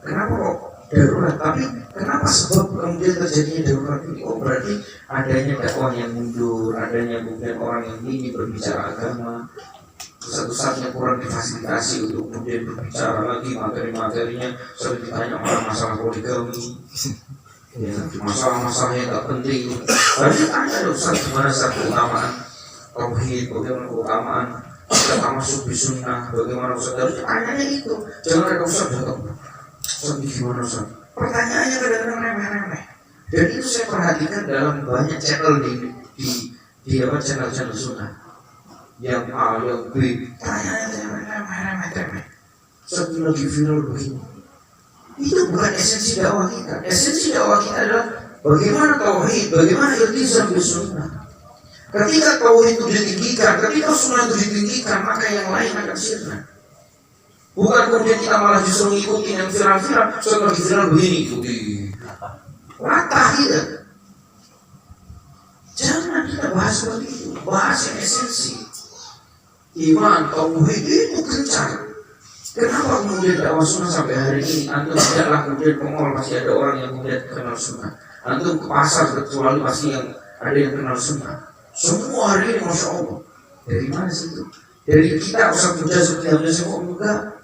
Speaker 3: kenapa kok darurat, tapi kenapa sebab kemudian terjadinya darurat ini? Oh berarti adanya dakwah yang mundur, adanya kemudian orang yang ingin berbicara agama, pusat-pusatnya kurang difasilitasi untuk kemudian berbicara lagi materi-materinya, sering ditanya orang masalah poligami. Ya, masalah-masalah yang tak penting. Harusnya tanya dong Ustaz, gimana Ustaz keutamaan tauhid, bagaimana keutamaan kita masuk di sunnah, bagaimana Ustaz, harusnya tanyanya itu. Jangan ada Ustaz datang, Ustaz gimana Ustaz? Pertanyaannya kadang-kadang remeh-remeh. Dan itu saya perhatikan dalam banyak channel di channel-channel sunnah. Yang A, yang B, tanyanya remeh-remeh. Ustaz lagi viral begini. Itu bukan esensi dakwah kita. Esensi dakwah kita adalah bagaimana tauhid, bagaimana iltizam bil sunnah. Ketika tauhid itu ditinggikan, ketika sunnah itu ditinggikan, maka yang lain akan sirna. Bukan kemudian kita malah justru mengikuti yang viral-viral, soal lagi viral begini ikuti. Latah kita. Jangan kita bahas seperti itu, bahas yang esensi. Iman, tauhid itu gencar. Kenapa kemudian dakwah sunnah sampai hari ini antum tidaklah kemudian ke mall masih ada orang yang kemudian kenal sunnah, antum ke pasar kecuali pasti yang ada yang kenal sunnah. Semua hari ini masya Allah. Dari mana sih itu? Dari kita Ustaz Mujaz enggak.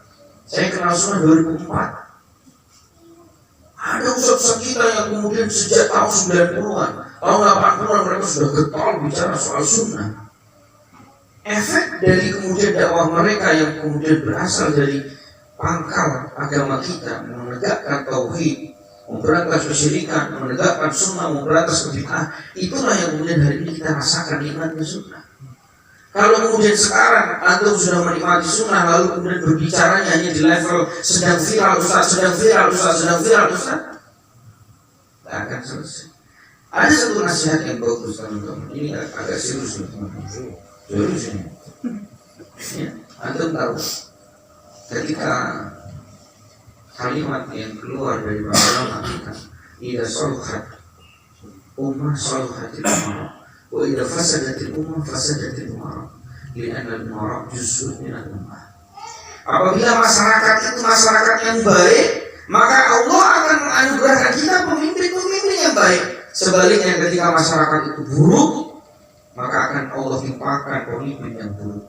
Speaker 3: Saya kenal sunnah 2004. Ada ustaz-ustaz kita yang kemudian sejak tahun 90-an, tahun 80-an mereka sudah getol bicara soal sunnah. Efek dari kemudian dakwah mereka yang kemudian berasal dari pangkal agama kita, menegakkan tauhid, memberantas kesyirikan, menegakkan sunnah, memberantas bid'ah, itulah yang kemudian hari ini kita rasakan nikmatnya sunnah. Kalau kemudian sekarang antum sudah menikmati sunnah lalu kemudian berbicaranya hanya di level sedang viral Ustaz, sedang viral Ustaz, sedang viral Ustaz, tidak akan selesai. Ada satu nasihat yang bagus teman-teman, ini agak serius teman-teman. Serius ini. Ya, antum tahu ketika kalimat yang keluar dari para ulama kita, idza saluhat ummah saluhatil ummah wa idza fasadatil ummah fasadatil ummah li'anna al-umara juz'un min al-ummah. Apabila masyarakat itu masyarakat yang baik, maka Allah akan menganugerahkan kita pemimpin-pemimpin yang baik. Sebaliknya ketika masyarakat itu buruk, maka akan Allah timpakan pemimpin yang buruk.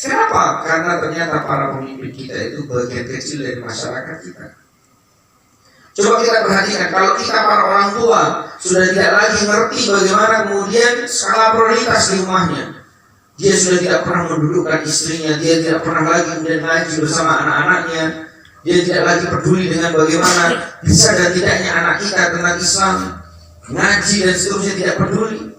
Speaker 3: Kenapa? Karena ternyata para pemimpin kita itu bagian kecil dari masyarakat kita. Coba kita perhatikan, kalau kita para orang tua sudah tidak lagi ngerti bagaimana kemudian skala prioritas di rumahnya, dia sudah tidak pernah mendudukkan istrinya, dia tidak pernah lagi kemudian ngaji bersama anak-anaknya, dia tidak lagi peduli dengan bagaimana bisa dan tidaknya anak kita tentang Islam, ngaji dan seterusnya, tidak peduli.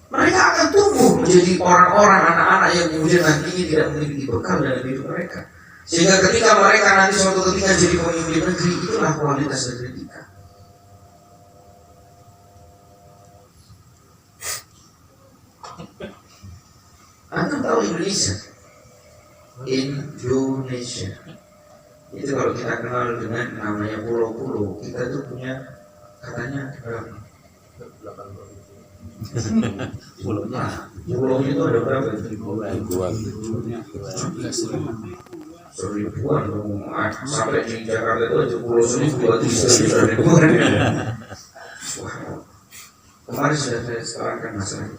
Speaker 3: Mereka akan tumbuh menjadi orang-orang, anak-anak yang kemudian nantinya tidak memiliki bekal dalam hidup mereka. Sehingga ketika mereka nanti suatu ketika jadi pemimpin negeri, itulah kualitas negeri kita. Anda tahu Indonesia? Indonesia itu kalau kita kenal dengan namanya pulau-pulau, kita tuh punya katanya berapa? 8 pulaunya itu ada berapa? Seribuan sampai di Jakarta itu aja pulau seribuan. Kemarin sudah saya sekarangkan masalah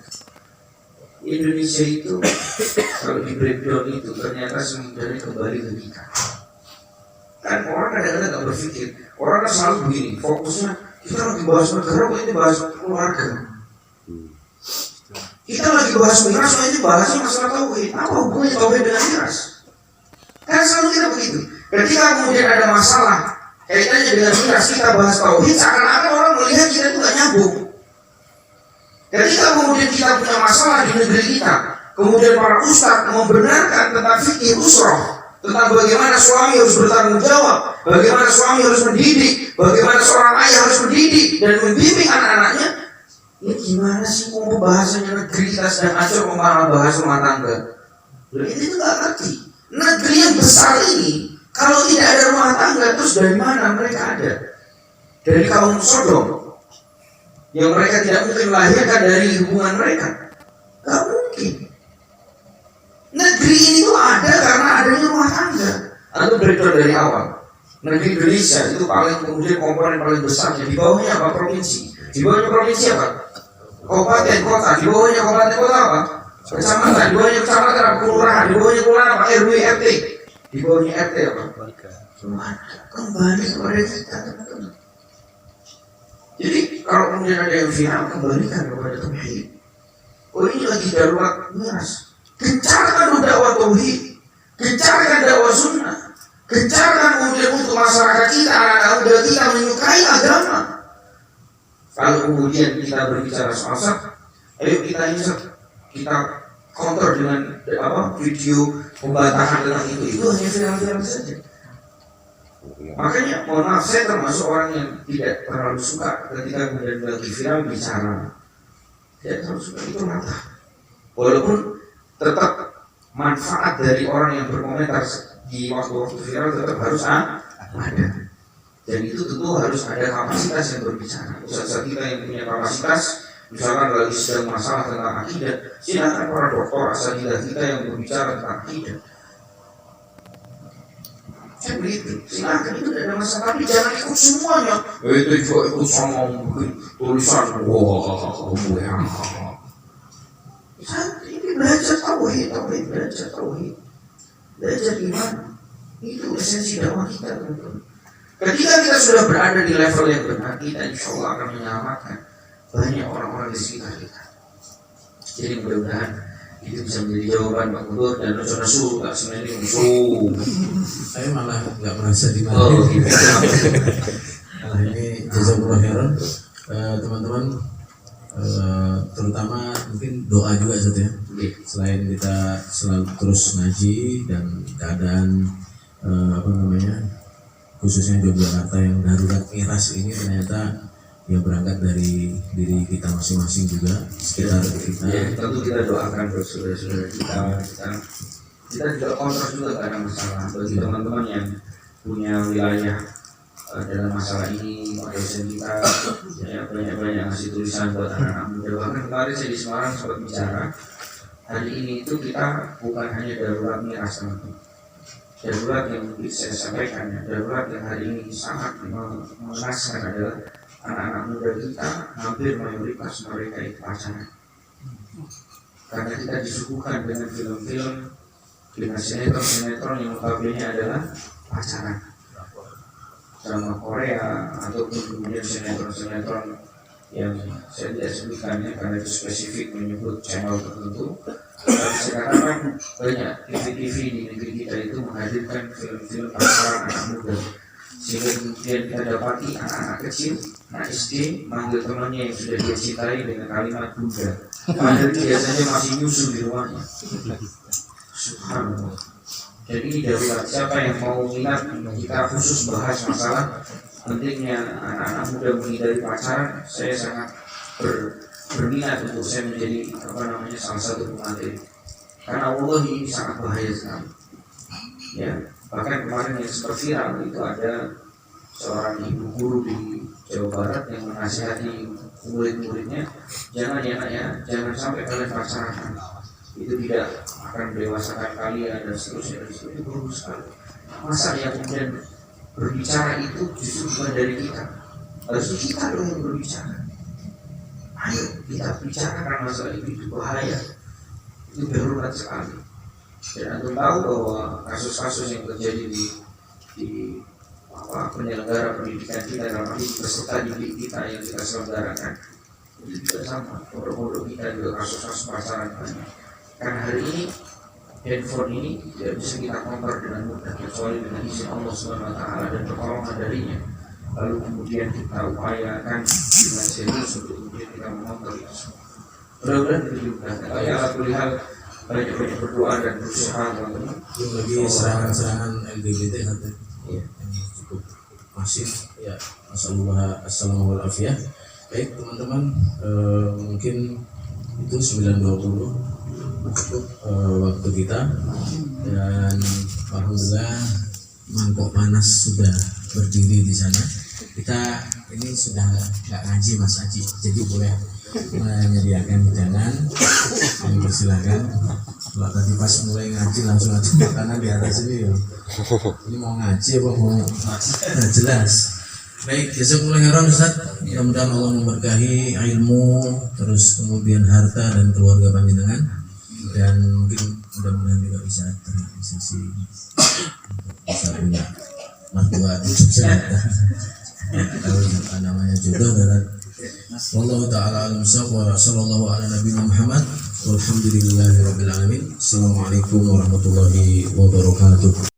Speaker 3: Indonesia itu kalau di breakdown itu ternyata sebenarnya kembali ke kita. Kan orang kadang-kadang nggak berpikir, orang kan selalu begini, fokusnya kita lagi bahas negara, kok ini bahas keluarga. Kita lagi bahas miras, kok ini bahasnya masalah tauhid. Apa hubungannya tauhid dengan miras? Kan selalu kita begitu. Ketika kemudian ada masalah kaitannya dengan miras, kita bahas tauhid, seakan-akan orang melihat kita itu nggak nyambung. Ketika kemudian kita punya masalah di negeri kita, kemudian para ustadz membenarkan tentang fikih usroh, tentang bagaimana suami harus bertanggung jawab, bagaimana suami harus mendidik, bagaimana seorang ayah harus mendidik dan membimbing anak-anaknya. Ini gimana sih mau pembahasannya negeri kita sedang asyik malah bahas rumah tangga? Jadi itu nggak ngerti. Negeri yang besar ini, kalau tidak ada rumah tangga, terus dari mana mereka ada? Dari kaum Sodom yang mereka tidak mungkin melahirkan dari hubungan mereka. Gak mungkin. Negeri ini tuh ada karena adanya rumah tangga. Atau breakdown dari awal. Negeri Indonesia itu paling kemudian komponen paling besarnya. Di bawahnya apa? Provinsi. Di bawahnya provinsi apa? Kabupaten, kota. Di bawahnya kabupaten, kota apa? Kecamatan. Di bawahnya kecamatan apa? Kelurahan. Di bawahnya kelurahan apa? RW, RT. Di bawahnya RT apa? Kembali kepada kita, teman-teman. Jadi kalau kemudian ada yang viral, kembalikan kepada tauhid. Oh, ini lagi darurat miras. Gencarkan dakwah tauhid, gencarkan dakwah sunnah, gencarkan kemudian untuk masyarakat kita, anak-anak muda kita menyukai agama. Kalau kemudian kita berbicara soal ayo kita counter dengan video pembantahan tentang itu hanya viral-viral saja. Makanya mohon maaf, saya termasuk orang yang tidak terlalu suka ketika kemudian lagi viral bicara. Tidak terlalu suka itu mata. Walaupun tetap manfaat dari orang yang berkomentar di waktu-waktu viral tetap harus ada. Dan itu tentu harus ada kapasitas yang berbicara. Ustaz kita yang punya kapasitas, misalkan lagi sedang masalah tentang akidah, silakan para dokter asatidzah kita yang berbicara tentang akidah. Kan begitu, silakan, itu tidak ada masalah, tapi jangan ikut semuanya. Itu juga ikut sama tulisan, ini belajar tauhid, belajar iman, itu esensi dakwah kita. Ketika kita sudah berada di level yang benar, kita insya Allah akan menyelamatkan banyak orang-orang di sekitar kita. Jadi mudah-mudahan itu bisa menjadi jawaban Pak Gubernur dan Rasul tak sebenarnya musuh.
Speaker 1: Saya malah nggak merasa di mana. Nah, ini jazakumullah khairan, teman-teman, terutama mungkin doa juga Ustaz ya. Selain kita selalu terus ngaji dan keadaan khususnya Yogyakarta yang darurat miras ini ternyata ya berangkat dari diri kita masing-masing juga, sekitar kita.
Speaker 3: Ya, tentu kita doakan saudara-saudara kita juga kontras juga gak ada masalah bagi teman-teman yang punya wilayah dalam masalah ini. Dosen kita ya, banyak-banyak ngasih tulisan buat anak-anak muda. Bahkan kemarin saya di Semarang sempat bicara, hari ini itu kita bukan hanya darurat miras, teman-teman. Darurat yang saya sampaikan, darurat yang hari ini sangat mengenaskan adalah anak-anak muda kita, hampir mayoritas mereka itu pacaran. Karena kita disuguhkan dengan film-film, dengan sinetron yang notabene adalah pacaran sama Korea, ataupun kemudian sinetron yang saya tidak sebutkannya karena itu spesifik menyebut channel tertentu. Tapi sekarang kan banyak TV-TV di negeri kita itu menghadirkan film-film pacaran anak muda, sehingga kemudian kita dapati anak-anak kecil, anak SD manggil temannya yang sudah dia cintai dengan kalimat bunda, padahal biasanya masih nyusul di rumahnya. Subhanallah. Jadi ini darurat. Siapa yang mau minat kita khusus bahas masalah pentingnya anak-anak muda menghindari pacaran, saya sangat berminat untuk saya menjadi salah satu pemateri. Karena Allah ini sangat bahaya sekali. Ya, bahkan kemarin yang sempat viral itu ada seorang ibu guru di Jawa Barat yang menasihati murid-muridnya, jangan jangan sampai kalian pacaran. Itu tidak akan mendewasakan kalian dan seterusnya. Itu buruk sekali. Masa yang kemudian berbicara itu justru bukan dari kita, harusnya kita dong yang berbicara. Ayo kita bicarakan masalah itu bahaya, itu darurat sekali. Dan Anda tahu bahwa kasus-kasus yang terjadi di penyelenggara pendidikan kita dalam arti peserta didik kita yang kita selenggarakan itu juga sama. Bodoh-bodoh kita juga kasus-kasus pacaran banyak. Karena hari ini handphone ini tidak bisa kita kontrol dengan mudah kecuali dengan izin Allah SWT dan pertolongan darinya. Lalu kemudian kita upayakan dengan serius untuk kemudian kita mengontrol itu semua. Mudah-mudahan itu juga. Ya alhamdulillah banyak berdoa dan berusaha teman-teman.
Speaker 1: Lagi serangan-serangan LGBT nanti yang cukup masif. Ya, Assalamualaikum. Baik teman-teman, mungkin itu 9.20 untuk waktu kita, dan alhamdulillah mangkok panas sudah berdiri di sana. Kita ini sudah nggak ngaji Mas Aji, jadi boleh menyediakan hidangan. Kami persilakan. Kalau tadi pas mulai ngaji langsung ngaji makanan di atas ini ya. Ini mau ngaji apa mau nggak jelas. Baik, jazakumullah khairan Ustaz. Mudah-mudahan Allah memberkahi ilmu, terus kemudian harta dan keluarga panjenengan, dan mungkin mudah-mudahan juga bisa terrealisasi bisa punya mantua di Yogyakarta. Kalau namanya jodoh dan wallahu ta'ala al-musab wa sallallahu ala nabiyina Muhammad walhamdulillahi rabbil alamin. Assalamualaikum warahmatullahi wabarakatuh.